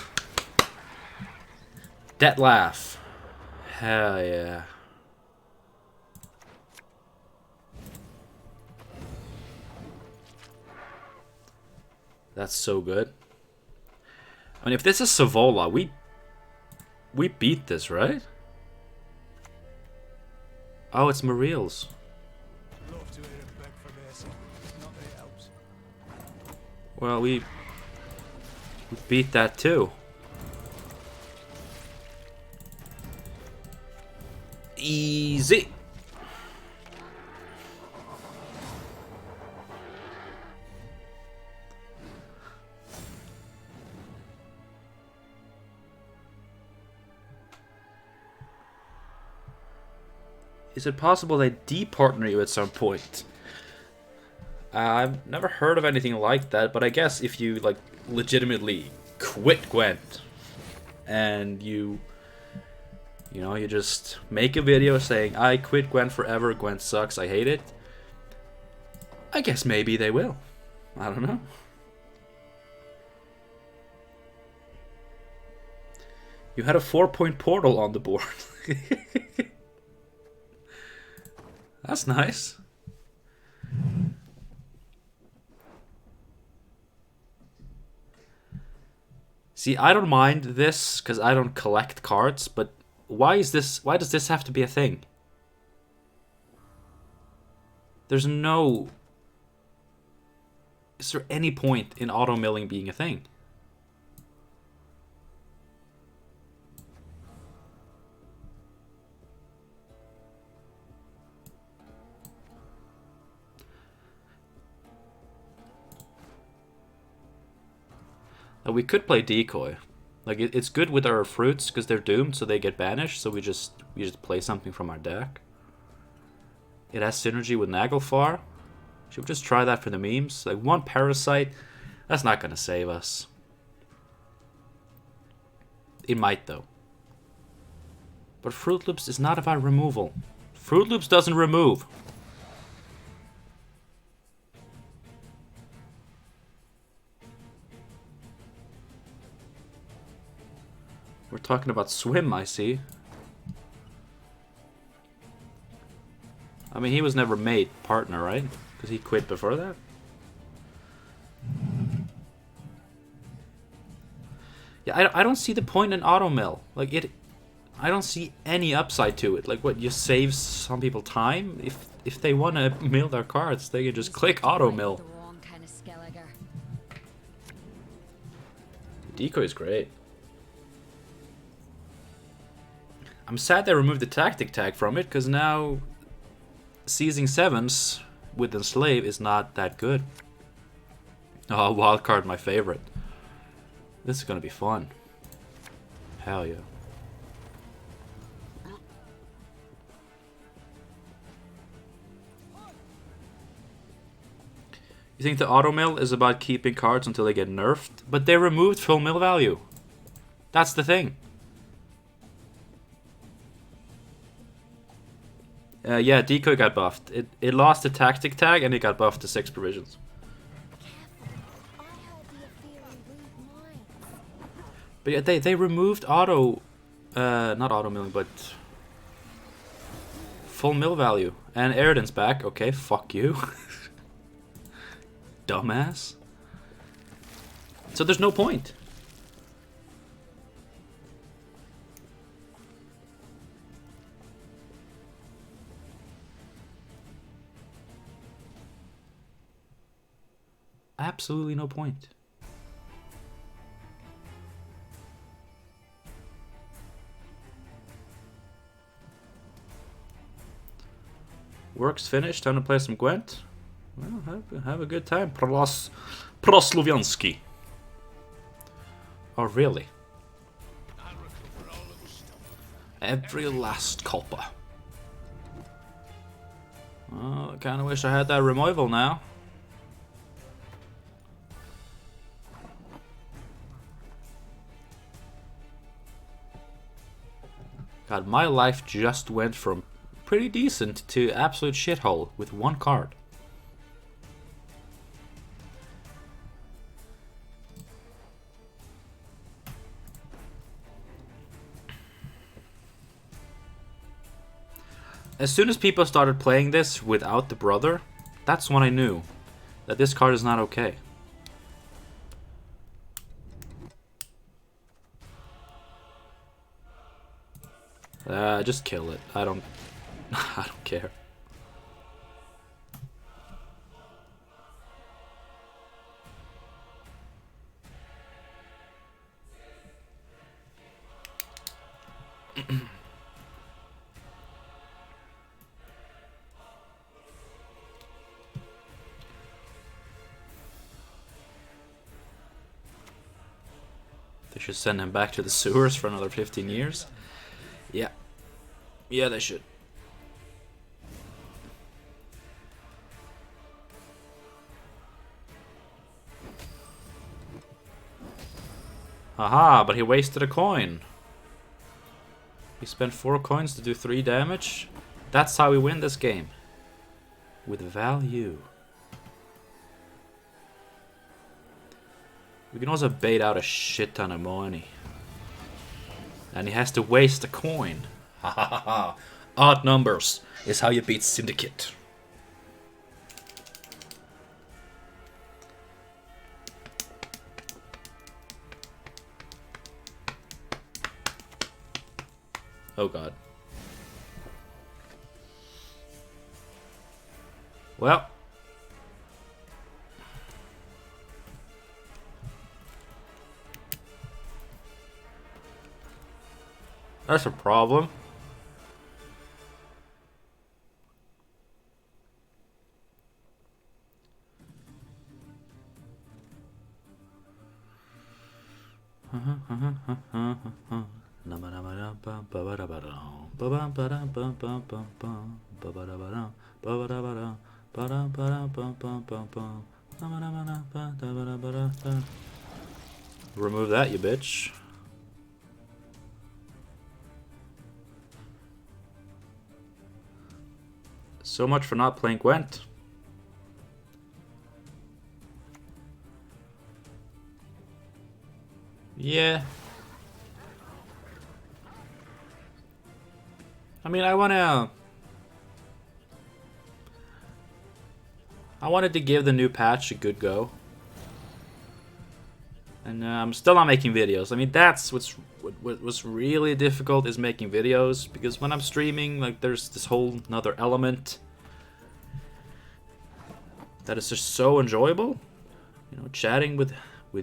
Debt laugh. Hell yeah. That's so good. I mean, if this is Savola, we beat this, right? Oh, it's Mariel's. Well, we beat that too. Easy. Is it possible they departner you at some point? I've never heard of anything like that, but I guess if you like legitimately quit Gwent and you know, you just make a video saying I quit Gwent forever, Gwent sucks, I hate it. I guess maybe they will. I don't know. You had a 4-point portal on the board. That's nice. See, I don't mind this because I don't collect cards, but why does this have to be a thing? There's no... Is there any point in auto milling being a thing? We could play decoy. Like it's good with our fruits because they're doomed, so they get banished. So we just play something from our deck. It has synergy with Naglfar. Should we just try that for the memes? Like one parasite, that's not gonna save us. It might though. But Fruit Loops is not about removal. Fruit Loops doesn't remove. We're talking about swim, I see. I mean, he was never made partner, right? Because he quit before that? Yeah, I don't see the point in auto mill. Like, I don't see any upside to it. Like, what, you save some people time? If they want to mill their cards, they can just click auto mill. Decoy is great. I'm sad they removed the tactic tag from it, because now seizing 7s with Enslave is not that good. Oh, wildcard, my favorite. This is gonna be fun. Hell yeah. You think the auto mill is about keeping cards until they get nerfed? But they removed full mill value. That's the thing. Yeah, decoy got buffed. It lost the tactic tag and it got buffed to 6 provisions. But yeah, they removed auto, not auto milling, but full mill value. And Eridan's back. Okay, fuck you. Dumbass. So there's no point. Absolutely no point. Work's finished. Time to play some Gwent. Well, have a good time. Prosloviansky. Oh, really? Every last copper. Oh, I kind of wish I had that removal now. God, my life just went from pretty decent to absolute shithole with one card. As soon as people started playing this without the brother, that's when I knew that this card is not okay. Just kill it. I don't care. They should send him back to the sewers for another 15 years. Yeah. Yeah, they should. Aha, but he wasted a coin. He spent 4 coins to do 3 damage. That's how we win this game. With value. We can also bait out a shit ton of money. And he has to waste a coin. Ha ha ha ha. Odd numbers is how you beat Syndicate. Oh god. Well. That's a problem. Remove that, you bitch. So much for not playing Gwent. Yeah. I mean, I wanted to give the new patch a good go. And I'm still not making videos. I mean, that's what's really difficult is making videos. Because when I'm streaming, like, there's this whole another element that is just so enjoyable. You know, chatting with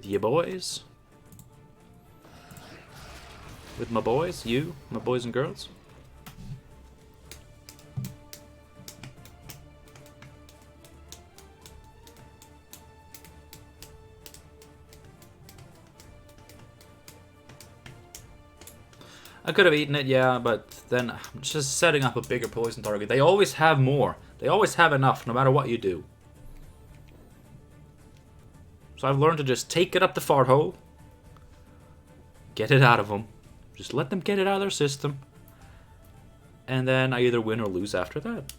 you boys. With my boys, my boys and girls. I could have eaten it, yeah, but then I'm just setting up a bigger poison target. They always have more. They always have enough, no matter what you do. So I've learned to just take it up the fart hole. Get it out of them. Just let them get it out of their system. And then I either win or lose after that.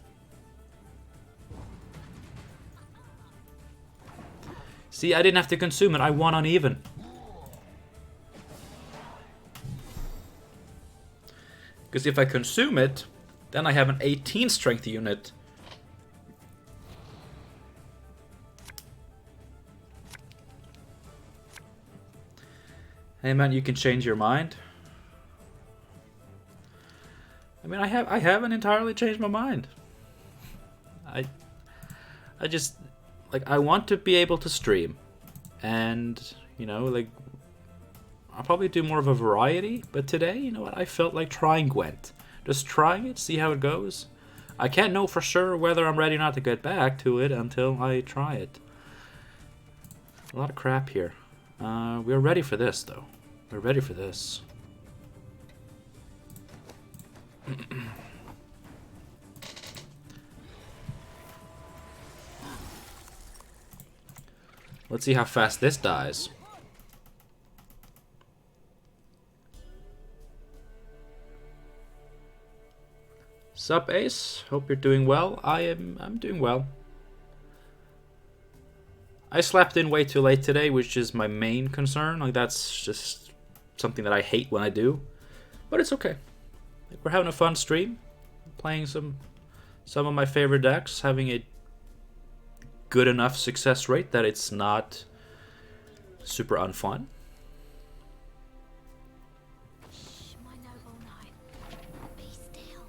See, I didn't have to consume it. I won uneven. Because if I consume it, then I have an 18 strength unit. Hey man, you can change your mind. I mean, I haven't entirely changed my mind. I just, like, I want to be able to stream. And, you know, like, I'll probably do more of a variety. But today, you know what, I felt like trying Gwent. Just trying it, see how it goes. I can't know for sure whether I'm ready or not to get back to it until I try it. A lot of crap here. We're ready for this, though. We're ready for this. Let's see how fast this dies. Sup, Ace? Hope you're doing well. I'm doing well. I slept in way too late today, which is my main concern. Like, that's just something that I hate when I do. But it's okay. Like, we're having a fun stream. Playing some of my favorite decks. Having a good enough success rate that it's not super unfun. Shh, my noble knight. Be still.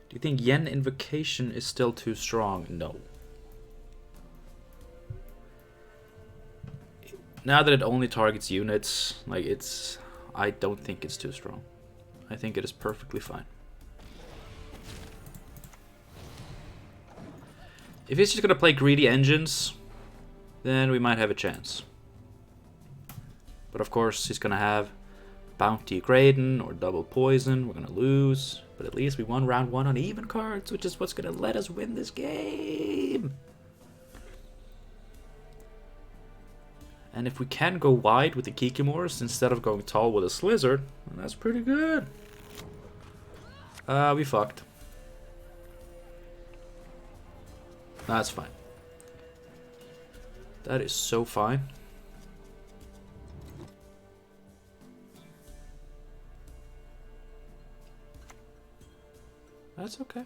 Do you think Yen Invocation is still too strong? No. Now that it only targets units, like, it's... I don't think it's too strong. I think it is perfectly fine. If he's just gonna play greedy engines, then we might have a chance. But of course, he's gonna have Bounty Graydon or Double Poison. We're gonna lose. But at least we won round 1 on even cards, which is what's gonna let us win this game. And if we can go wide with the Kikimores instead of going tall with a Slizzard, then that's pretty good. We fucked. That's fine. That is so fine. That's okay.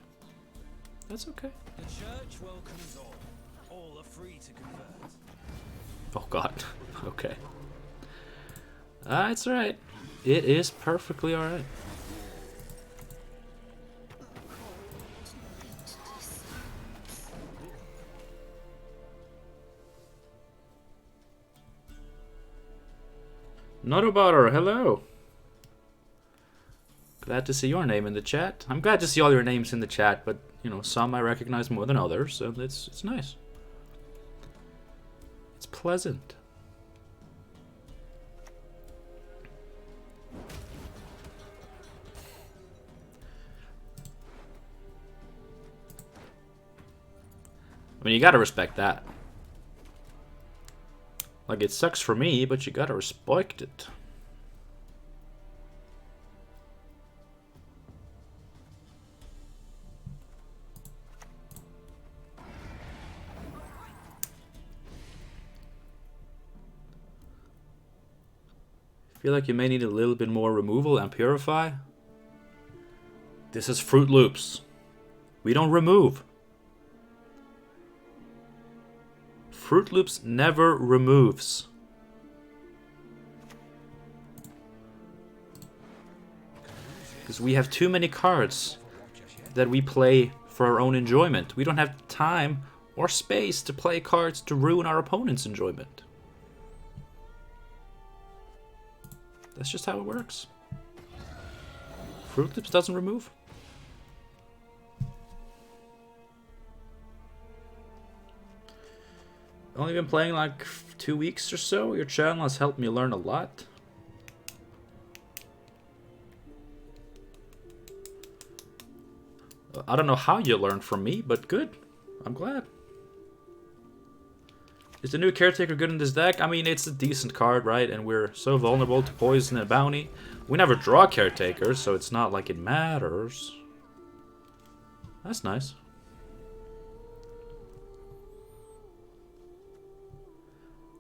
That's okay. The church welcomes all. All are free to convert. Oh god. Okay. It's alright. It is perfectly alright. Not a butter, hello. Glad to see your name in the chat. I'm glad to see all your names in the chat, but you know, some I recognize more than others, so it's nice. It's pleasant. I mean, you gotta respect that. Like, it sucks for me, but you gotta respect it. Feel like you may need a little bit more removal and purify. This is Fruit Loops. We don't remove. Fruit Loops never removes. Because we have too many cards that we play for our own enjoyment. We don't have time or space to play cards to ruin our opponent's enjoyment. That's just how it works. Fruit Loops doesn't remove. Only been playing like 2 weeks or so. Your channel has helped me learn a lot. I don't know how you learned from me, but good. I'm glad. Is the new Caretaker good in this deck? I mean, it's a decent card, right? And we're so vulnerable to poison and bounty. We never draw Caretakers, so it's not like it matters. That's nice.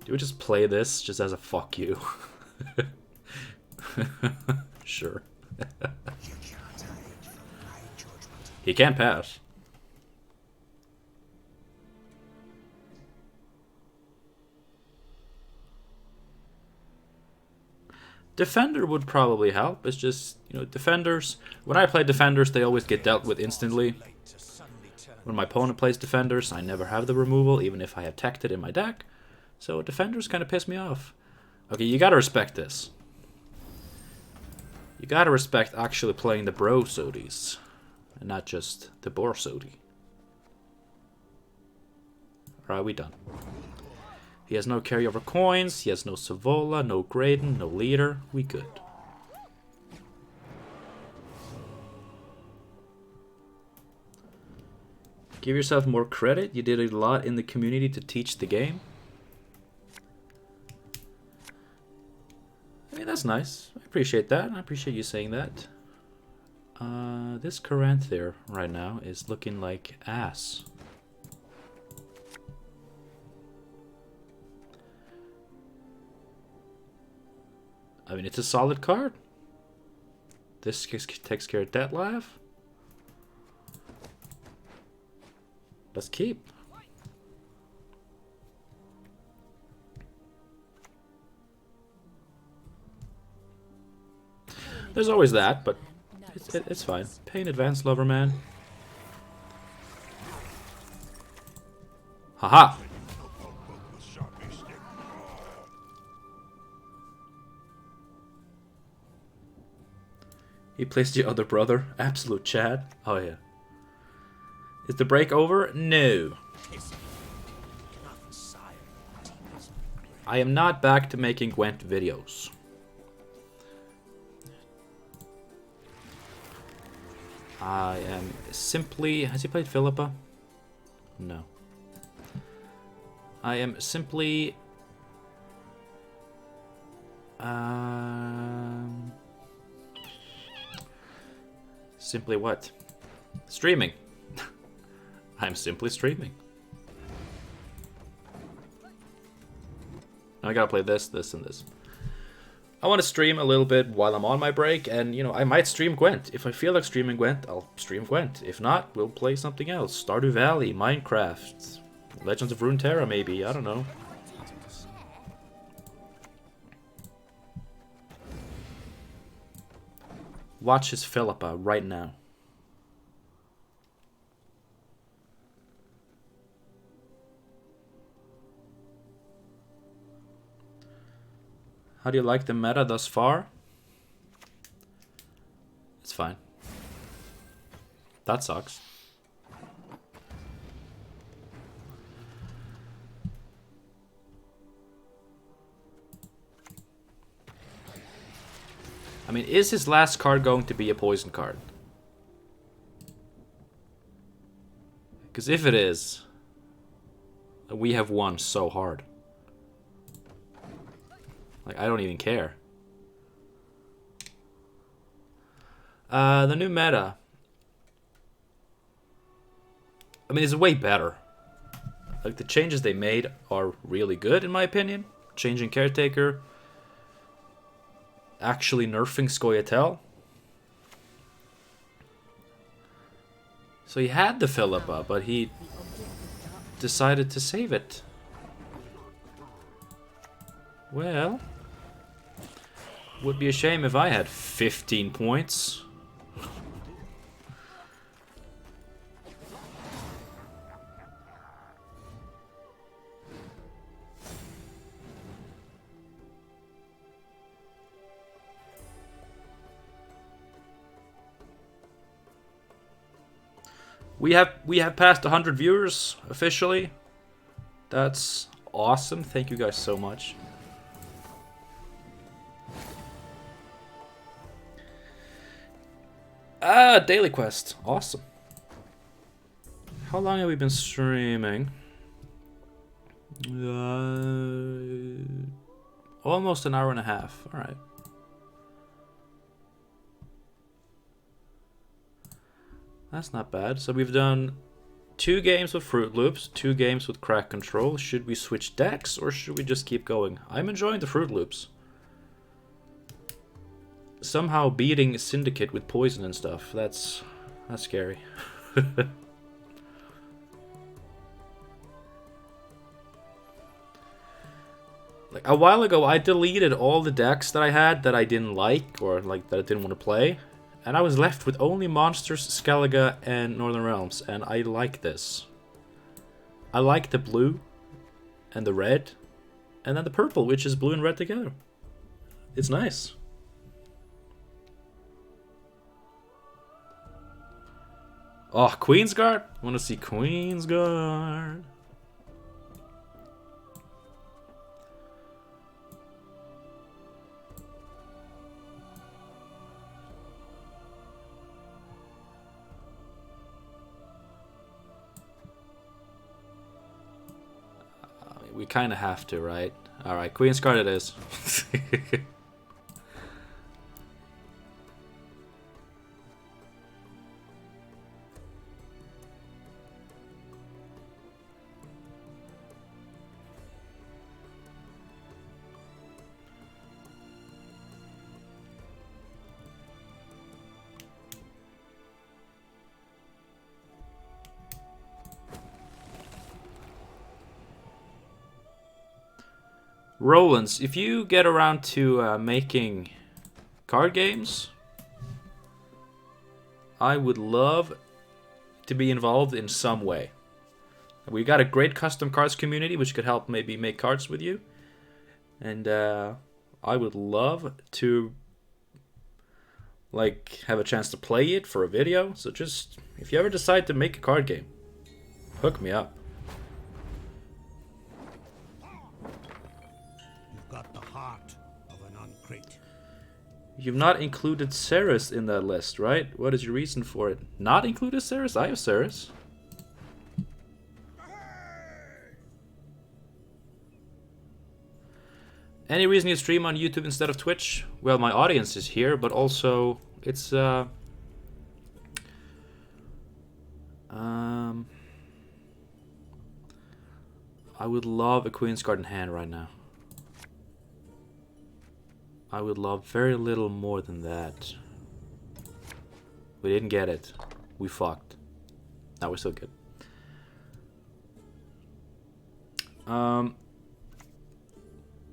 Do we just play this just as a fuck you? Sure. He can't pass. Defender would probably help. It's just, you know, defenders. When I play defenders, they always get dealt with instantly. When my opponent plays defenders, I never have the removal, even if I have teched it in my deck. So defenders kind of piss me off. Okay, you gotta respect this. You gotta respect actually playing the bro sodies, and not just the boar sodi. Alright, we done. He has no carryover coins, he has no Savola, no Graydon, no leader. We good. Give yourself more credit. You did a lot in the community to teach the game. I mean, that's nice. I appreciate that. I appreciate you saying that. This Caranthir right now is looking like ass. I mean, it's a solid card. This takes care of Dettlaff. Let's keep. There's always that, but it's fine. Pay in advance, lover man. Haha! He placed the other brother. Absolute Chad. Oh yeah. Is the break over? No. I am not back to making Gwent videos. I am simply... Has he played Philippa? No. I am simply... Simply what? Streaming. I'm simply streaming. I gotta play this, this, and this. I want to stream a little bit while I'm on my break, and, you know, I might stream Gwent. If I feel like streaming Gwent, I'll stream Gwent. If not, we'll play something else. Stardew Valley, Minecraft, Legends of Runeterra, maybe. I don't know. Watch his Philippa right now. How do you like the meta thus far? It's fine. That sucks. I mean, is his last card going to be a poison card? Because if it is, we have won so hard. Like, I don't even care. The new meta. I mean, it's way better. Like, the changes they made are really good, in my opinion. Changing Caretaker. Actually nerfing Scoia'tael. So he had the Philippa, but he decided to save it. Well, would be a shame if I had 15 points. We have passed 100 viewers officially. That's awesome. Thank you guys so much. Daily quest. Awesome. How long have we been streaming? Almost an hour and a half. Alright. That's not bad. So we've done 2 games with Fruit Loops, 2 games with Crack Control. Should we switch decks or should we just keep going? I'm enjoying the Fruit Loops. Somehow beating Syndicate with poison and stuff. That's scary. Like a while ago, I deleted all the decks that I had that I didn't like or like that I didn't want to play, and I was left with only Monsters, Skellige, and Northern Realms, and I like this. I like the blue and the red, and then the purple, which is blue and red together. It's nice. Oh, Queensguard? I want to see Queensguard. We kind of have to, right? Alright, Queensguard it is. Rollins, if you get around to making card games, I would love to be involved in some way. We got a great custom cards community which could help maybe make cards with you. And I would love to like have a chance to play it for a video. So just, if you ever decide to make a card game, hook me up. Got the heart of an uncrate. You've not included Ceres in that list, right? What is your reason for it? Not included Ceres? I have Ceres. Any reason you stream on YouTube instead of Twitch? Well, my audience is here, but also it's I would love a Queensguard in hand right now. I would love very little more than that. We didn't get it. We fucked. Now we're still good.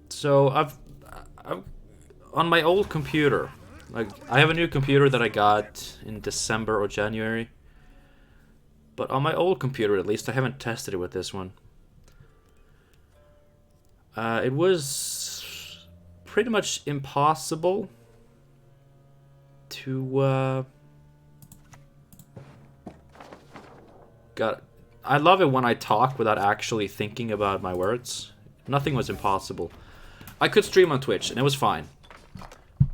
So I've on my old computer, like I have a new computer that I got in December or January. But on my old computer, at least, I haven't tested it with this one. It was pretty much impossible to I love it when I talk without actually thinking about my words. Nothing was impossible. I could stream on Twitch and it was fine,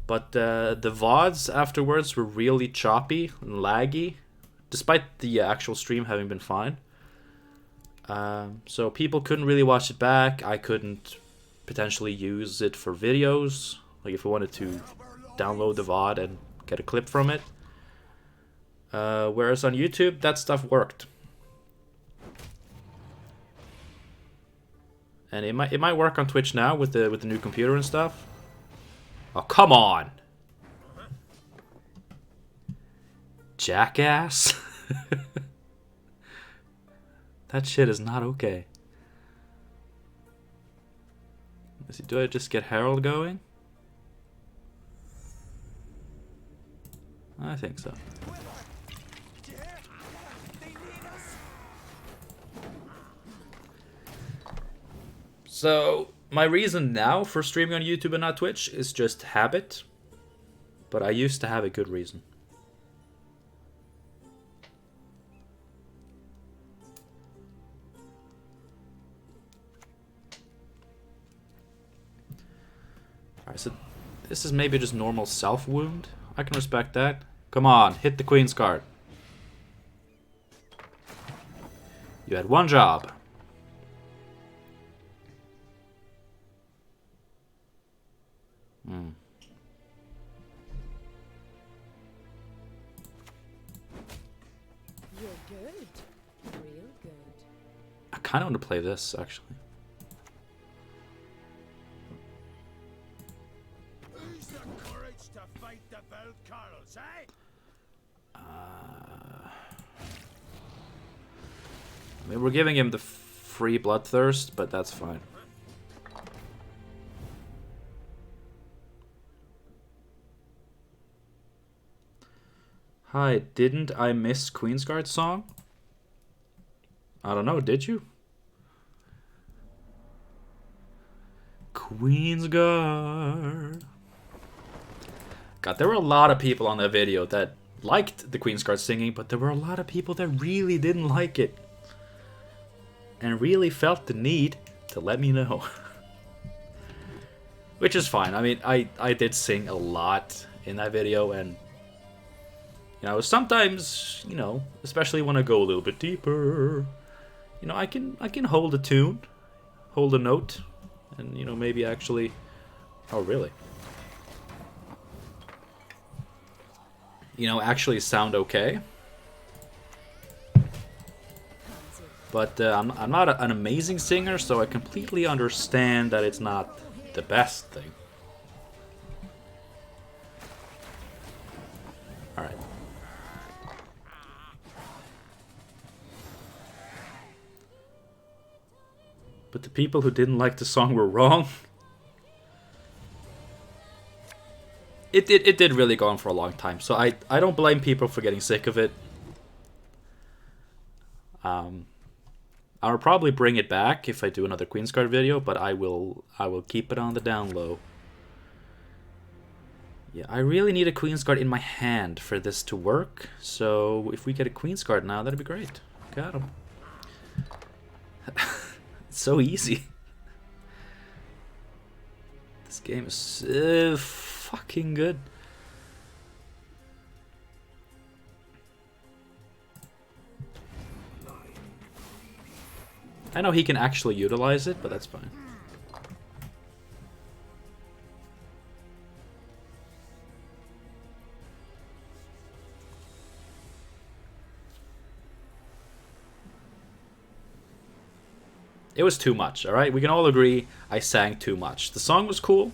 but the VODs afterwards were really choppy and laggy, despite the actual stream having been fine. So people couldn't really watch it back. I couldn't potentially use it for videos, like if I wanted to download the VOD and get a clip from it. Whereas on YouTube, that stuff worked. And it might work on Twitch now with the new computer and stuff. Oh, come on. Jackass. That shit is not okay. Let's see, do I just get Harold going? I think so. So, my reason now for streaming on YouTube and not Twitch is just habit. But I used to have a good reason. Alright, so this is maybe just normal self-wound. I can respect that. Come on, hit the Queen's card. You had one job. You're good. Real good. I kind of want to play this, actually. Who's the courage to fight the belt Carls, eh? I mean, we're giving him the free bloodthirst, but that's fine. Hi, didn't I miss Queensguard's song? I don't know, did you? Queensguard. God, there were a lot of people on that video that liked the Queensguard singing, but there were a lot of people that really didn't like it. And really felt the need to let me know. Which is fine. I mean, I did sing a lot in that video, and you know, sometimes, you know, especially when I go a little bit deeper, you know, I can hold a tune, hold a note, and you know, maybe actually, oh really? You know, actually sound okay. But I'm not an amazing singer, so I completely understand that it's not the best thing. Alright. But the people who didn't like the song were wrong. It did really go on for a long time, so I don't blame people for getting sick of it. I'll probably bring it back if I do another Queensguard video, but I will keep it on the down low. Yeah, I really need a Queensguard in my hand for this to work, so if we get a Queensguard now, that'd be great. Got him. It's so easy. This game is so fucking good. I know he can actually utilize it, but that's fine. It was too much, alright? We can all agree I sang too much. The song was cool.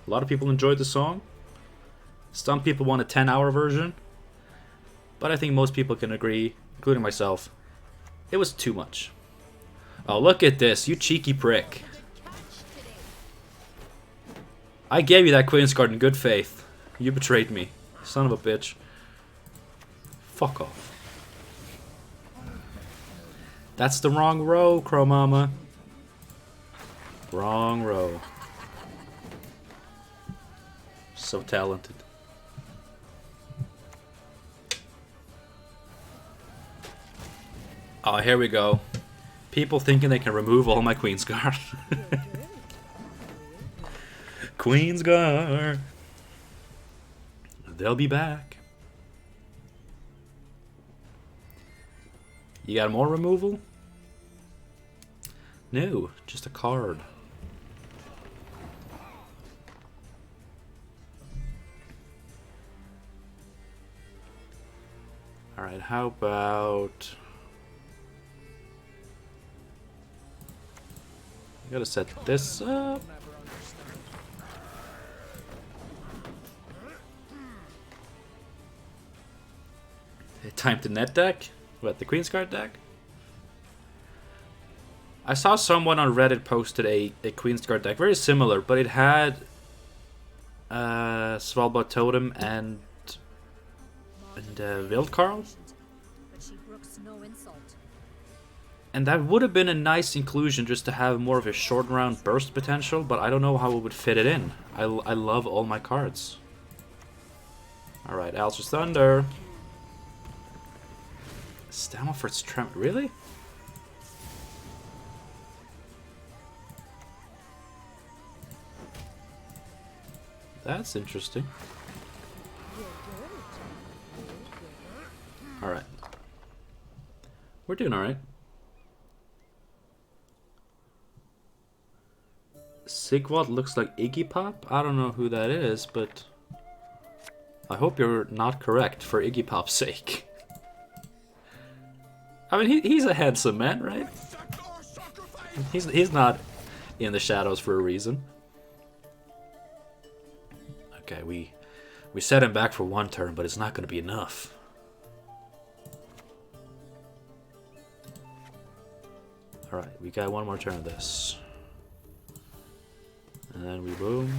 A lot of people enjoyed the song. Some people want a 10-hour version. But I think most people can agree, including myself, it was too much. Oh, look at this, you cheeky prick. I gave you that Queensguard in good faith. You betrayed me. Son of a bitch. Fuck off. That's the wrong row, Crow Mama. Wrong row. So talented. Oh, here we go. People thinking they can remove all my Queensguard. Queensguard. They'll be back. You got more removal? No, just a card. Alright, how about... I gotta set this up. Time to net deck? What, the Queensguard deck? I saw someone on Reddit posted a Queensguard deck, very similar, but it had Svalbard Totem and Wildkarl. But she brooks no insult. And that would have been a nice inclusion just to have more of a short round burst potential, but I don't know how it would fit it in. I love all my cards. Alright, Alcer's Thunder. Stammelford's Tremor. Really? That's interesting. Alright. We're doing alright. Sigvald looks like Iggy Pop? I don't know who that is, but I hope you're not correct for Iggy Pop's sake. I mean, he's a handsome man, right? He's not in the shadows for a reason. Okay, we set him back for one turn, but it's not going to be enough. Alright, we got one more turn of this. And then we boom,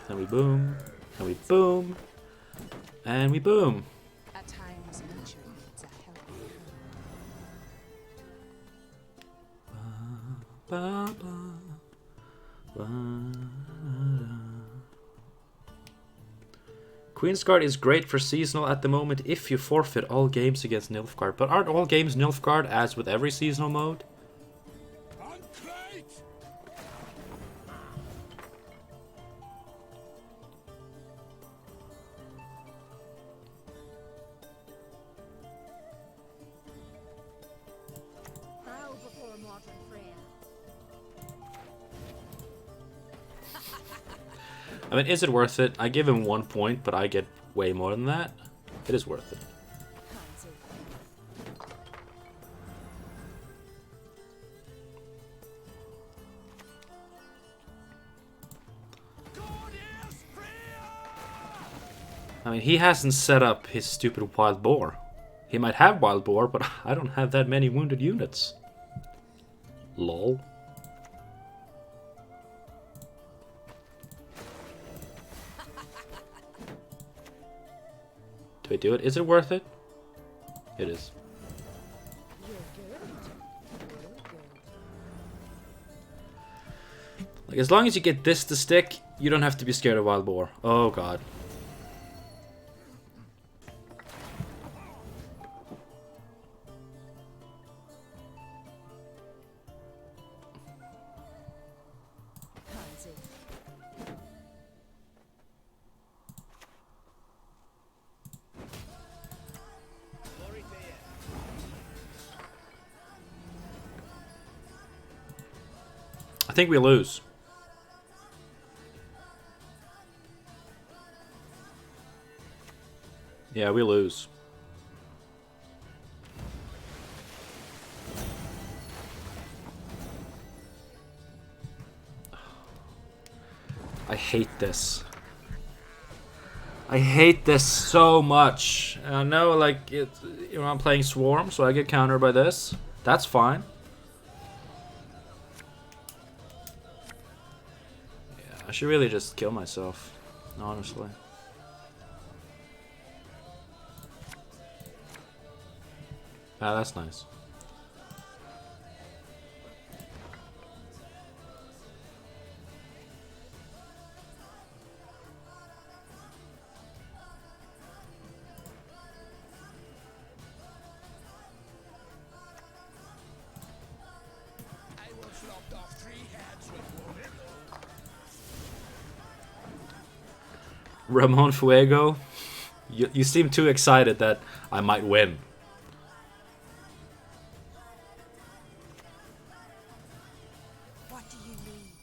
and we boom, and we boom, and we boom. At times, nature needs a helping hand. Ba, ba, ba, Queensguard is great for seasonal at the moment if you forfeit all games against Nilfgaard. But aren't all games Nilfgaard as with every seasonal mode? Bow before modern Freya. I mean, is it worth it? I give him 1 point, but I get way more than that. It is worth it. I mean, he hasn't set up his stupid wild boar. He might have wild boar, but I don't have that many wounded units. Lol. Do I do it? Is it worth it? It is. Like, as long as you get this to stick, you don't have to be scared of wild boar. Oh god. I think we lose. Yeah, we lose. I hate this. I hate this so much. I know, like, I'm playing Swarm, so I get countered by this. That's fine. Yeah, I should really just kill myself, honestly. Ah, that's nice. Ramon Fuego, you seem too excited that I might win. What do you need?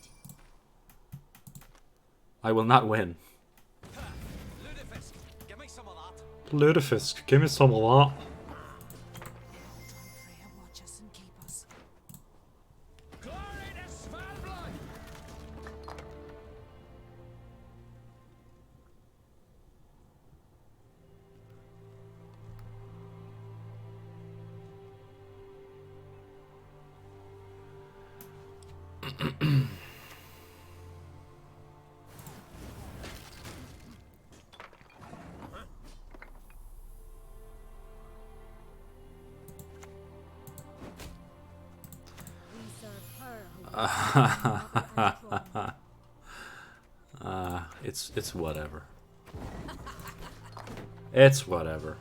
I will not win. Lutefisk, give me some of that. Lutefisk, give me some of that. Freya, watch us and keep us. Glory to Svalbard! We serve her who It's whatever. It's whatever.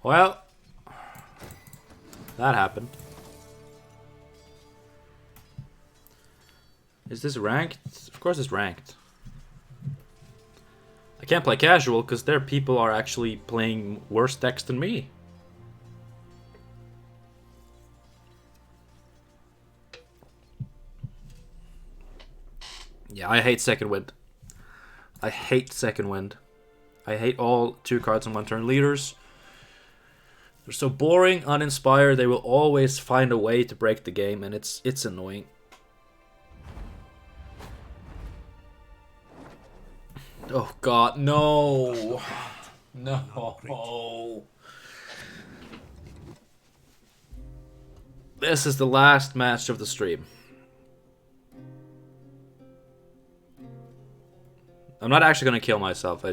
Well, that happened. Is this ranked? Of course it's ranked. I can't play casual because their people are actually playing worse decks than me. Yeah, I hate Second Wind. I hate Second Wind. I hate all 2 cards on 1 turn leaders. They're so boring, uninspired. They will always find a way to break the game, and it's annoying. Oh god, no. No. This is the last match of the stream. I'm not actually gonna kill myself.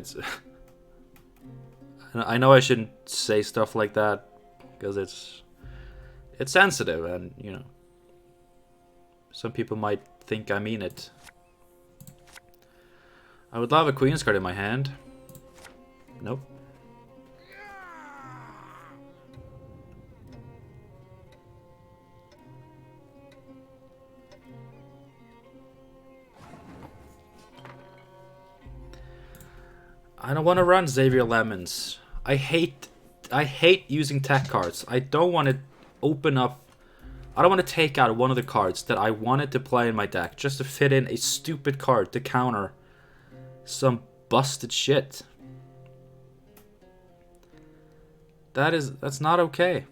I know I shouldn't say stuff like that because it's sensitive, and you know, some people might think I mean it. I would love a Queen's card in my hand. Nope. I don't want to run Xavier Lemons. I hate using tech cards. I don't want to open up. I don't want to take out one of the cards that I wanted to play in my deck just to fit in a stupid card to counter some busted shit. That's not okay.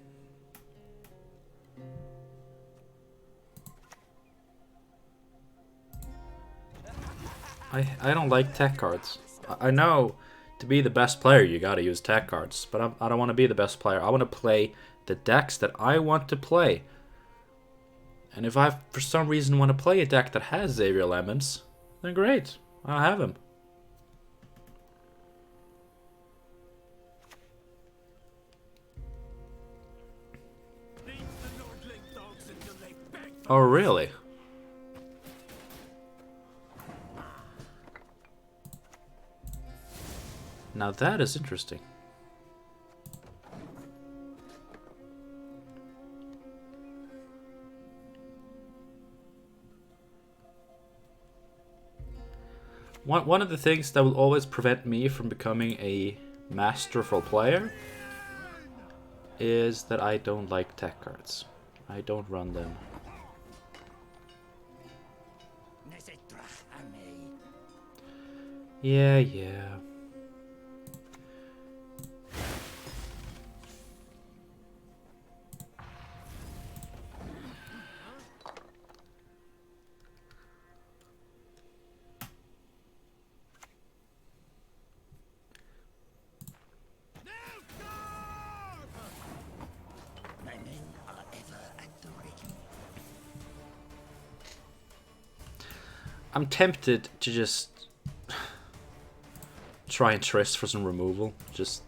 I don't like tech cards. I know to be the best player you gotta use tech cards, but I don't want to be the best player. I want to play the decks that I want to play. And if I for some reason want to play a deck that has Xavier Lemons, then great, I'll have him. Oh really? Now that is interesting. One of the things that will always prevent me from becoming a masterful player is that I don't like tech cards. I don't run them. Yeah. I'm tempted to just try and Trist for some removal. Just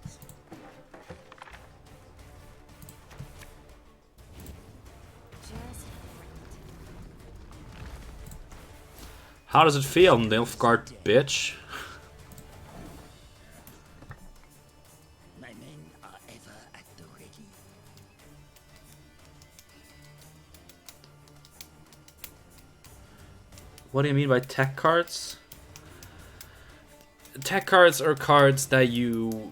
how does it feel, Nilfgaard bitch? My men are ever at the ready. What do you mean by tech cards? Tech cards are cards that you...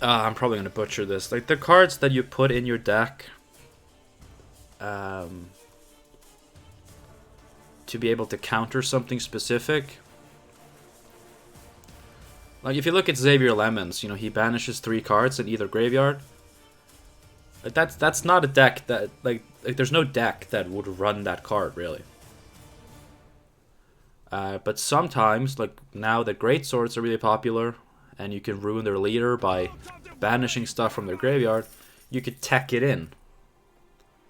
I'm probably gonna butcher this. Like, the cards that you put in your deck to be able to counter something specific. Like, if you look at Xavier Lemons, you know, he banishes 3 cards in either graveyard. Like, that's not a deck that... Like there's no deck that would run that card, really. But sometimes, like now that great swords are really popular, and you can ruin their leader by banishing stuff from their graveyard, you could tech it in.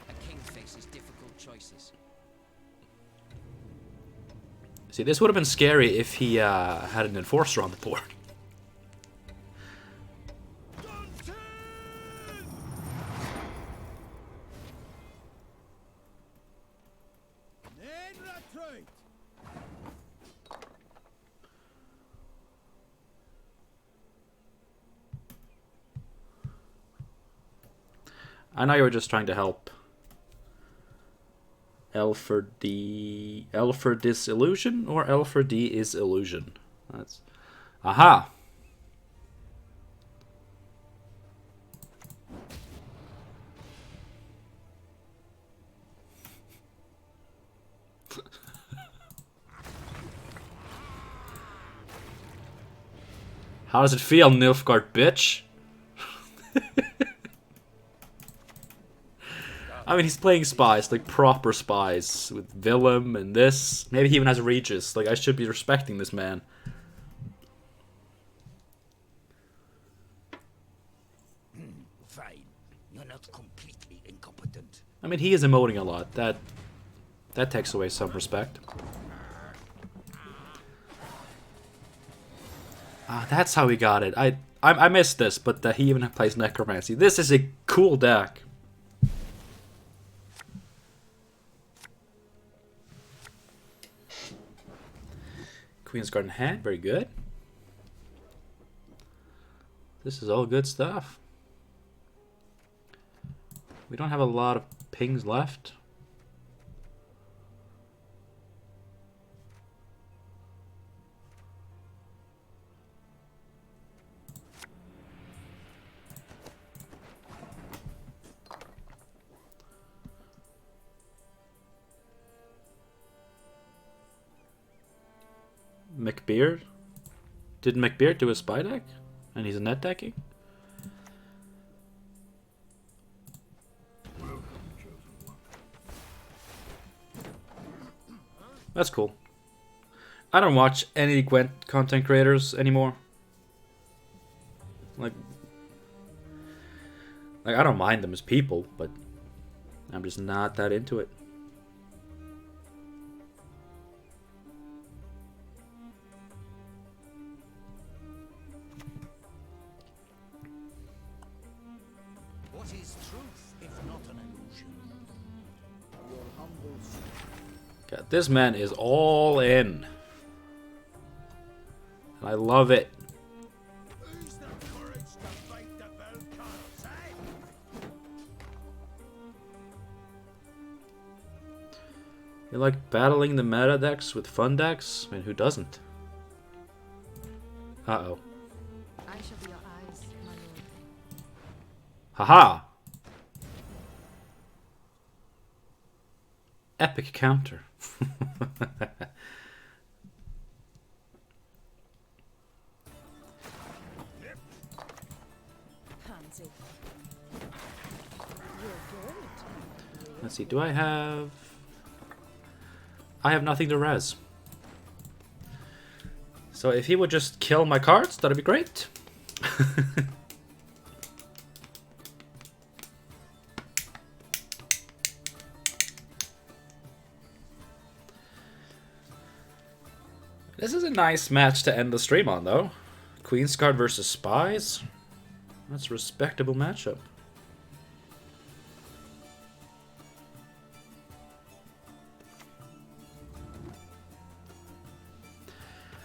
A king faces difficult choices. See, this would have been scary if he had an enforcer on the board. I know you were just trying to help. L for disillusion or L for D is illusion. That's aha. How does it feel, Nilfgaard, bitch? I mean, he's playing spies, like proper spies, with Willem and this. Maybe he even has Regis. Like, I should be respecting this man. Fine. You're not completely incompetent. I mean, he is emoting a lot. That takes away some respect. Ah, that's how he got it. I missed this, but he even plays Necromancy. This is a cool deck. Queen's Guard in hand, very good. This is all good stuff. We don't have a lot of pings left. McBeard? Did McBeard do a spy deck? And he's a net decking? That's cool. I don't watch any Gwent content creators anymore. Like I don't mind them as people, but I'm just not that into it. What is truth if not an illusion? Your humble God, this man is all in. And I love it. Who's the courage to fight the Volcans, eh? You like battling the meta decks with fun decks? I mean, who doesn't? Uh-oh. I shall be your eyes, my lord. Haha! Epic counter. Pansy. You're good. Let's see, do I have... I have nothing to res. So if he would just kill my cards, that'd be great. This is a nice match to end the stream on, though. Queen's Guard versus Spies. That's a respectable matchup.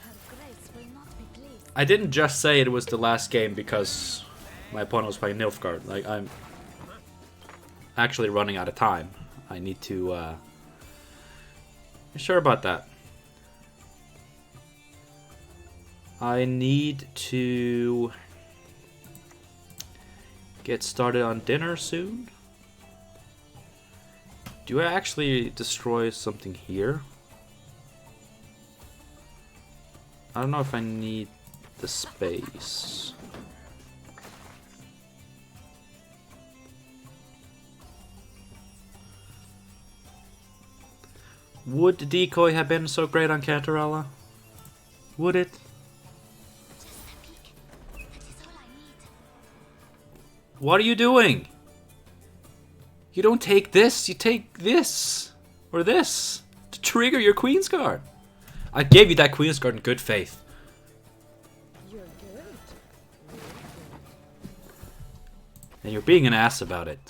Her grace will not be pleased. I didn't just say it was the last game because my opponent was playing Nilfgaard. Like, I'm actually running out of time. I need to, be sure about that. I need to get started on dinner soon. Do I actually destroy something here? I don't know if I need the space. Would Decoy have been so great on Cantarella? Would it? What are you doing? You don't take this, you take this. Or this. To trigger your Queen's Guard. I gave you that Queen's Guard in good faith. You're good. And you're being an ass about it.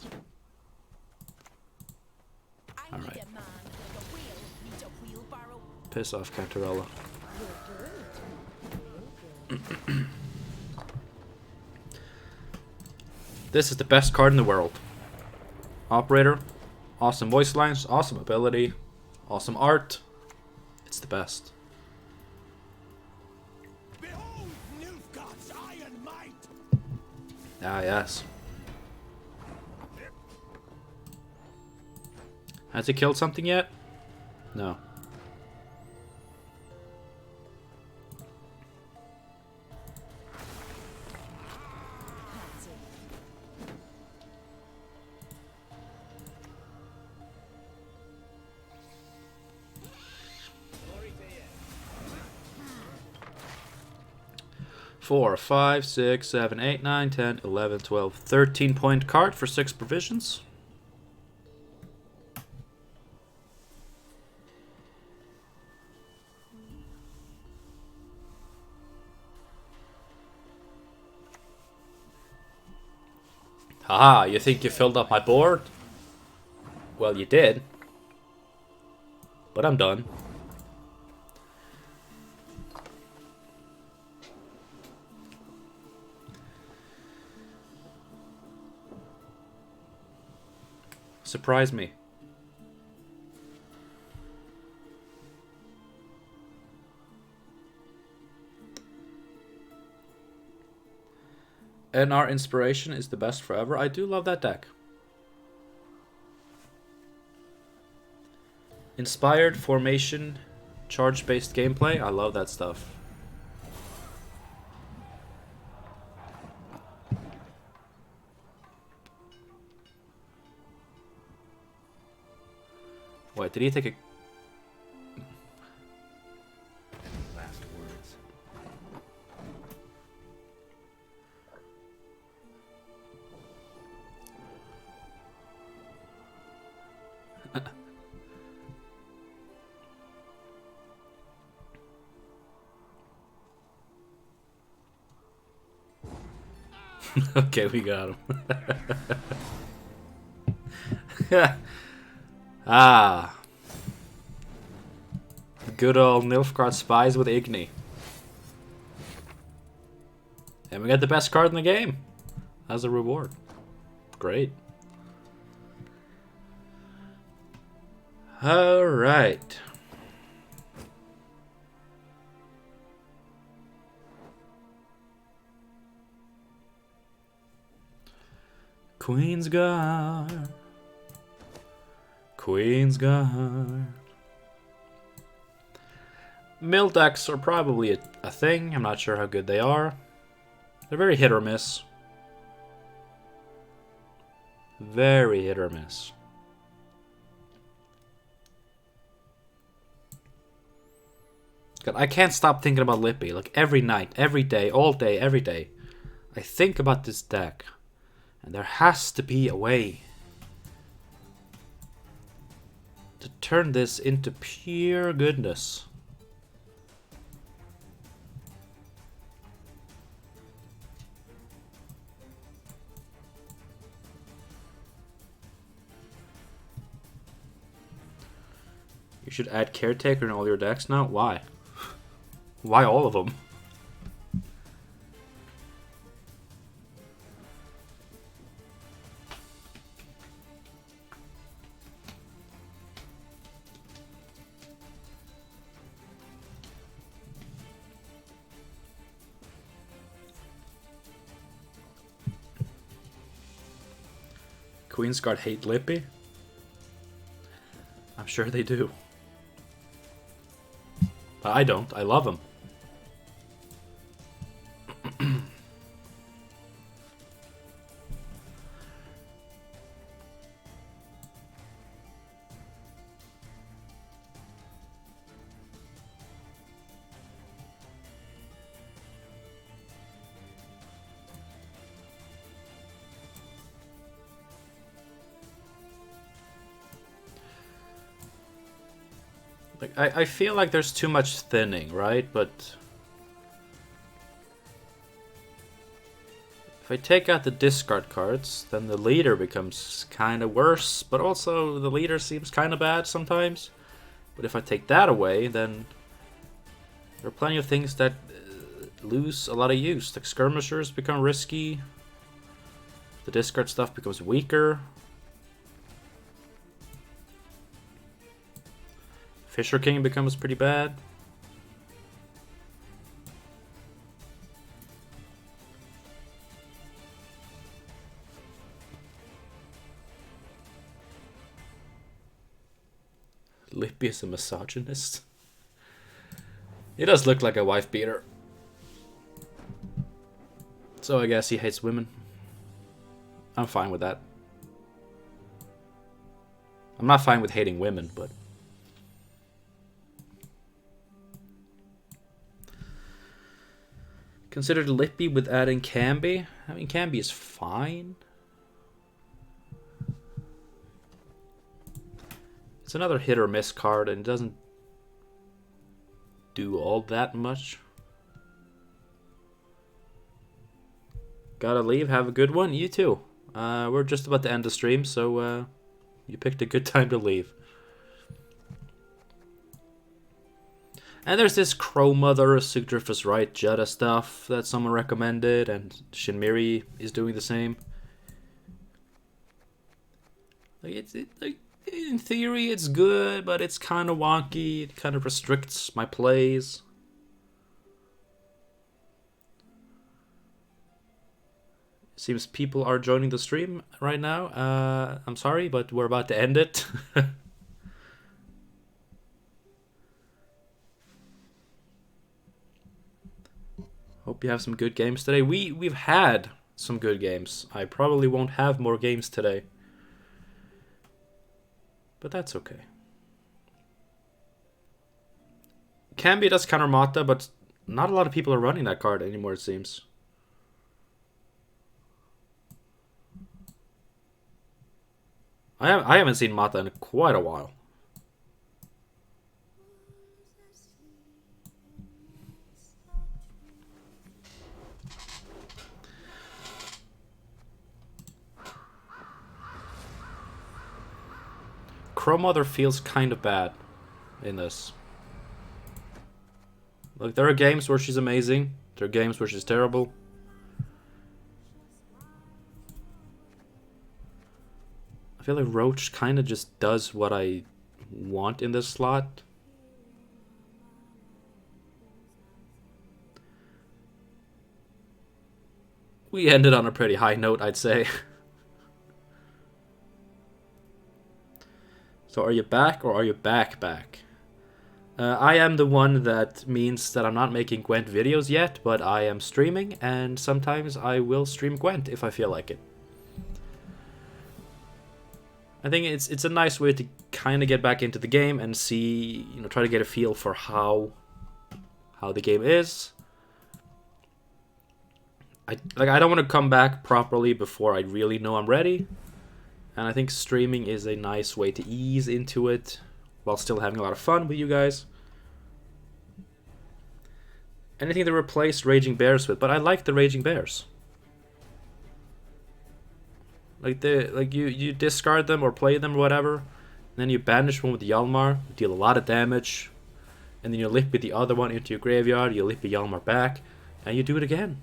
I need Alright. a man like a wheel needs a wheelbarrow. Piss off, Cantarella. This is the best card in the world. Operator. Awesome voice lines, awesome ability, awesome art. It's the best. Behold Nilfgaard's iron might! Ah, yes. Has he killed something yet? No. Four, 5, 6, 7, 8, 9, 10, 11, 12, 13-point card for 6 provisions. Haha, you think you filled up my board? Well, you did. But I'm done. Surprise me. And our inspiration is the best forever. I do love that deck. Inspired formation, charge-based gameplay. I love that stuff. Wait, did he take a... Last words. Okay, we got him. Ah. Good old Nilfgaard spies with Igni. And we got the best card in the game as a reward. Great. Alright. Queensguard. Queensguard. Mill decks are probably a thing. I'm not sure how good they are. They're very hit or miss. Very hit or miss. God, I can't stop thinking about Lippy. Like every night, every day, all day, every day. I think about this deck. And there has to be a way to turn this into pure goodness. You should add Caretaker in all your decks now? Why? Why all of them? Queensguard hate Lippy? I'm sure they do. But I don't. I love him. Like, I feel like there's too much thinning, right? But if I take out the discard cards, then the leader becomes kind of worse, but also the leader seems kind of bad sometimes. But if I take that away, then there are plenty of things that lose a lot of use. Like skirmishers become risky. The discard stuff becomes weaker. Fisher King becomes pretty bad. Lippy is a misogynist. He does look like a wife beater. So I guess he hates women. I'm fine with that. I'm not fine with hating women, but... Considered Lippy with adding Camby? I mean, Camby is fine. It's another hit or miss card and it doesn't do all that much. Gotta leave. Have a good one. You too. We're just about to end the stream, so you picked a good time to leave. And there's this Crow Mother, Sugdrift was right, Jetta stuff that someone recommended, and Shinmiri is doing the same. Like like in theory it's good, but it's kind of wonky. It kind of restricts my plays. Seems people are joining the stream right now. I'm sorry, but we're about to end it. Hope you have some good games today. We've had some good games. I probably won't have more games today. But that's okay. Camby does counter Mata, but not a lot of people are running that card anymore, it seems. I haven't seen Mata in quite a while. Crow Mother feels kind of bad in this. Like, there are games where she's amazing. There are games where she's terrible. I feel like Roach kind of just does what I want in this slot. We ended on a pretty high note, I'd say. So are you back or are you back? I am the one that means that I'm not making Gwent videos yet, but I am streaming, and sometimes I will stream Gwent if I feel like it. I think it's a nice way to kind of get back into the game and see, you know, try to get a feel for how the game is. I don't want to come back properly before I really know I'm ready. And I think streaming is a nice way to ease into it while still having a lot of fun with you guys. Anything to replace Raging Bears with, but I like the Raging Bears. Like you discard them or play them or whatever, and then you banish one with the Hjalmar, you deal a lot of damage, and then you Lippy the other one into your graveyard, you Lippy Hjalmar back, and you do it again.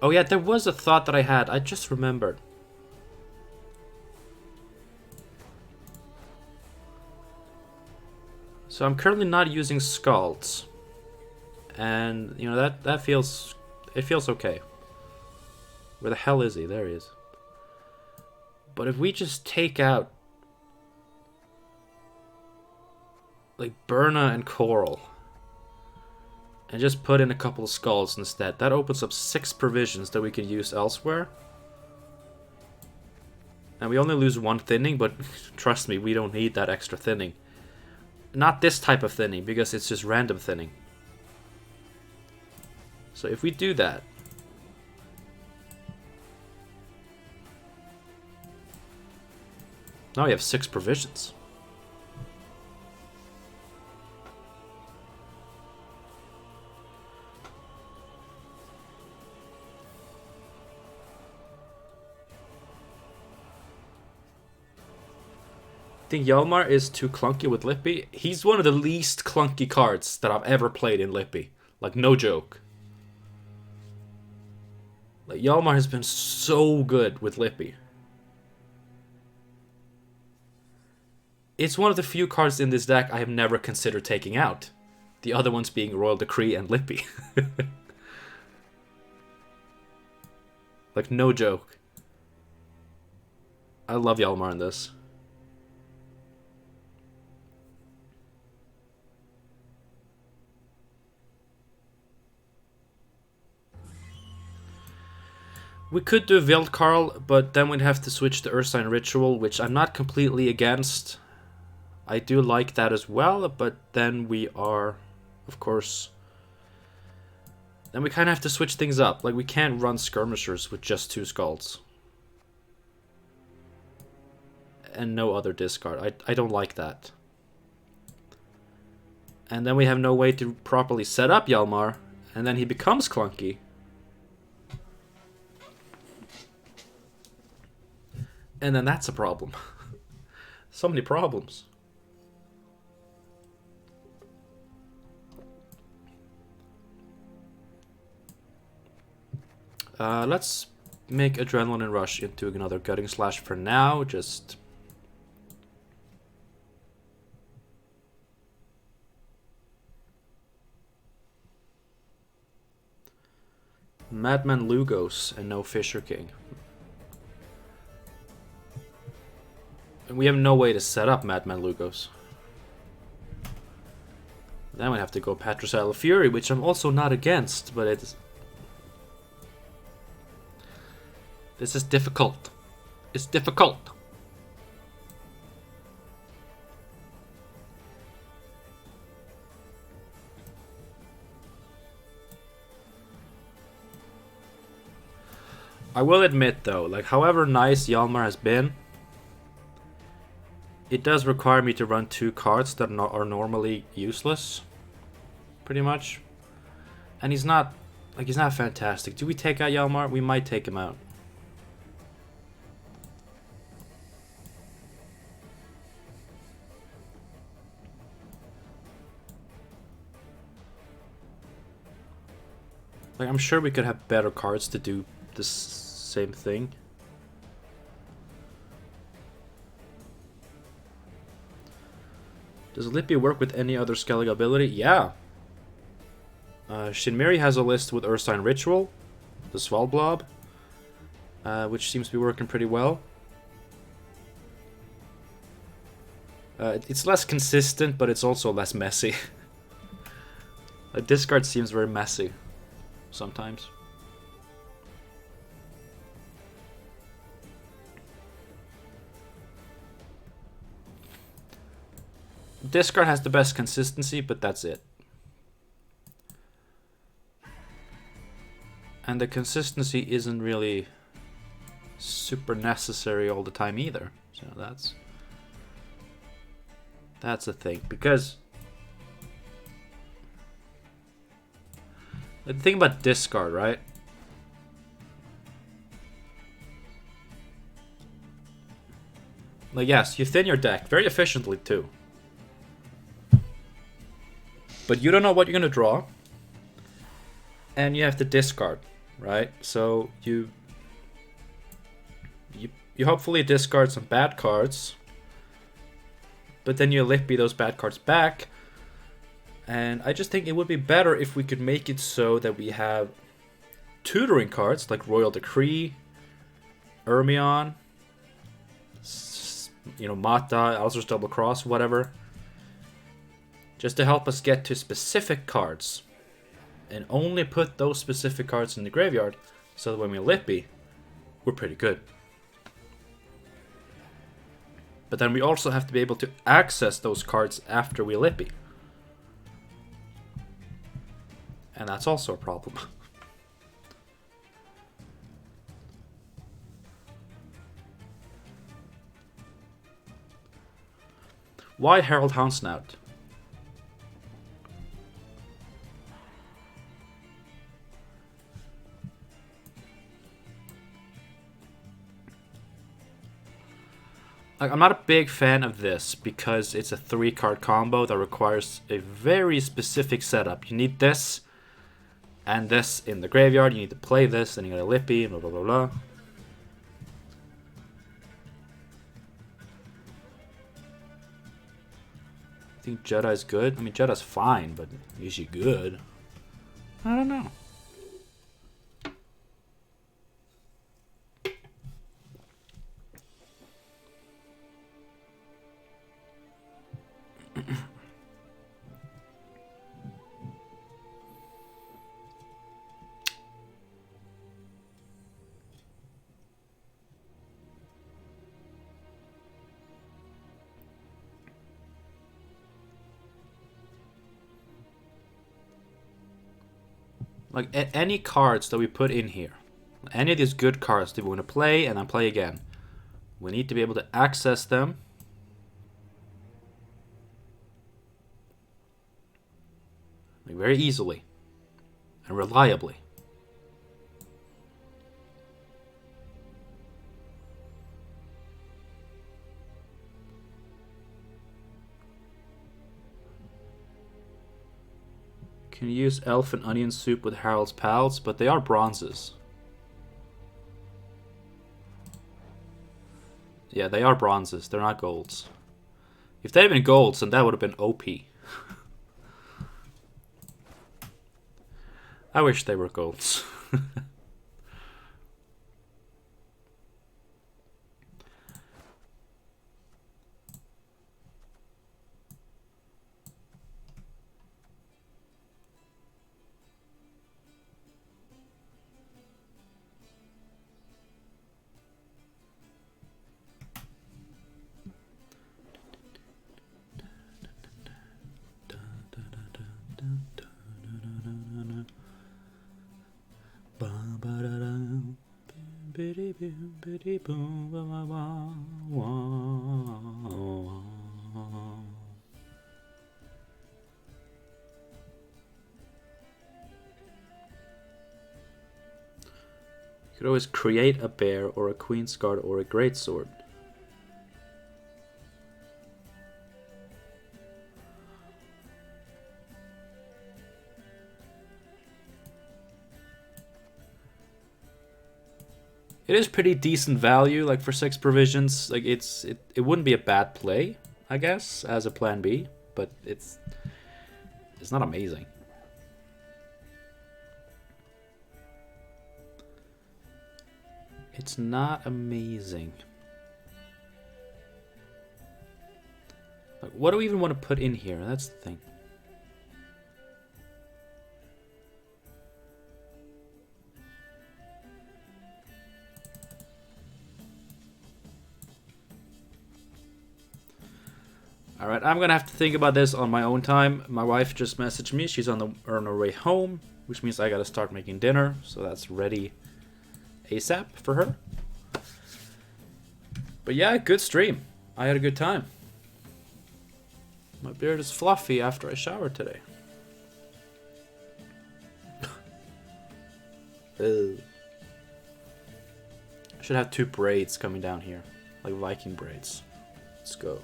Oh yeah, there was a thought that I had, I just remembered. So I'm currently not using Scalds. And, you know, that feels... It feels okay. Where the hell is he? There he is. But if we just take out... like, Berna and Coral. And just put in a couple of Scalds instead. That opens up 6 provisions that we can use elsewhere. And we only lose 1 thinning, but trust me, we don't need that extra thinning. Not this type of thinning, because it's just random thinning. So if we do that... now we have 6 provisions. I think Hjalmar is too clunky with Lippy. He's one of the least clunky cards that I've ever played in Lippy. Like, no joke. Like, Hjalmar has been so good with Lippy. It's one of the few cards in this deck I have never considered taking out. The other ones being Royal Decree and Lippy. Like, no joke. I love Hjalmar in this. We could do Vildkarl, but then we'd have to switch to Ursine Ritual, which I'm not completely against. I do like that as well, but then we are, of course... Then we kind of have to switch things up. Like, we can't run Skirmishers with just 2 Skulls. And no other discard. I don't like that. And then we have no way to properly set up Hjalmar, and then he becomes clunky. And then that's a problem. So many problems. Let's make Adrenaline Rush into another Gutting Slash for now. Just... Madman Lugos and no Fisher King. And we have no way to set up Madman Lugos. Then we'd have to go Patricide of Fury, which I'm also not against, but it's... This is difficult. It's difficult. I will admit though, like however nice Hjalmar has been, it does require me to run 2 cards that are normally useless, pretty much. And he's not fantastic. Do we take out Hjalmar? We might take him out. Like, I'm sure we could have better cards to do this same thing. Does Lippy work with any other Skellig ability? Yeah. Shinmiri has a list with Ursine Ritual, the Svalblob, which seems to be working pretty well. It's less consistent, but it's also less messy. A discard seems very messy sometimes. Discard has the best consistency, but that's it. And the consistency isn't really super necessary all the time either. So that's the thing. Because the thing about discard, right? Like, yes, you thin your deck very efficiently too. But you don't know what you're gonna draw, and you have to discard, right? So you hopefully discard some bad cards, but then you Lippy those bad cards back. And I just think it would be better if we could make it so that we have tutoring cards like Royal Decree, Ermion, Mata, Alzur's Double Cross, whatever. Just to help us get to specific cards. And only put those specific cards in the graveyard, so that when we Lippy, we're pretty good. But then we also have to be able to access those cards after we Lippy. And that's also a problem. Why Herald Houndsnout? I'm not a big fan of this because it's a 3-card combo that requires a very specific setup. You need this, and this in the graveyard. You need to play this, and you got a Lippy, and blah blah blah blah. I think Jedi's good. I mean, Jedi's fine, but is she good? I don't know. Like, any cards that we put in here, any of these good cards that we want to play and then play again, we need to be able to access them. Like, very easily and reliably. Can use elf and onion soup with Harold's pals, but they are bronzes. Yeah, they are bronzes. They're not golds. If they had been golds, then that would have been OP. I wish they were golds. You could always create a bear or a queen's guard or a greatsword. It is pretty decent value, like for 6 provisions. Like it wouldn't be a bad play, I guess, as a plan B, but it's not amazing. It's not amazing. Like, what do we even want to put in here? That's the thing. Alright, I'm gonna have to think about this on my own time. My wife just messaged me. She's on her way home, which means I gotta start making dinner. So that's ready ASAP for her. But yeah, good stream. I had a good time. My beard is fluffy after I showered today. I should have 2 braids coming down here, like Viking braids. Let's go.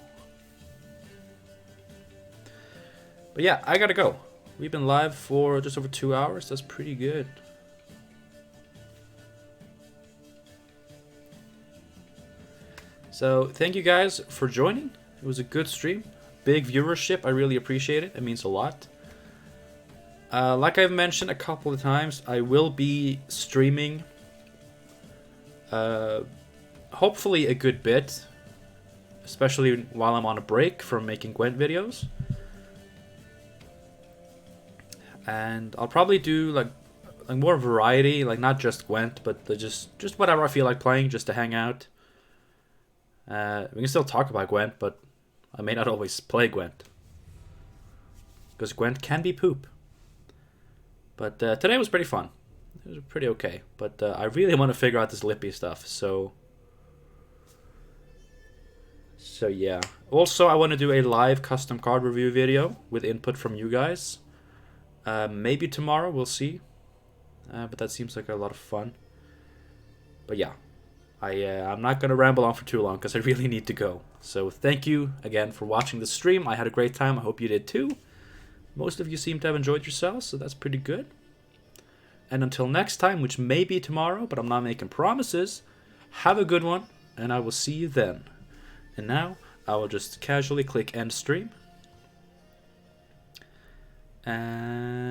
But yeah, I gotta go. We've been live for just over 2 hours. That's pretty good. So thank you guys for joining. It was a good stream. Big viewership. I really appreciate it. It means a lot. Like I've mentioned a couple of times, I will be streaming hopefully a good bit, especially while I'm on a break from making Gwent videos. And I'll probably do like more variety, like not just Gwent, but just whatever I feel like playing, just to hang out. We can still talk about Gwent, but I may not always play Gwent, because Gwent can be poop. But today was pretty fun. It was pretty okay. But I really want to figure out this Lippy stuff. So yeah. Also, I want to do a live custom card review video with input from you guys. Maybe tomorrow, we'll see. But that seems like a lot of fun. But yeah, I'm not going to ramble on for too long because I really need to go. So thank you again for watching the stream. I had a great time. I hope you did too. Most of you seem to have enjoyed yourselves, so that's pretty good. And until next time, which may be tomorrow, but I'm not making promises, have a good one, and I will see you then. And now, I will just casually click end stream. And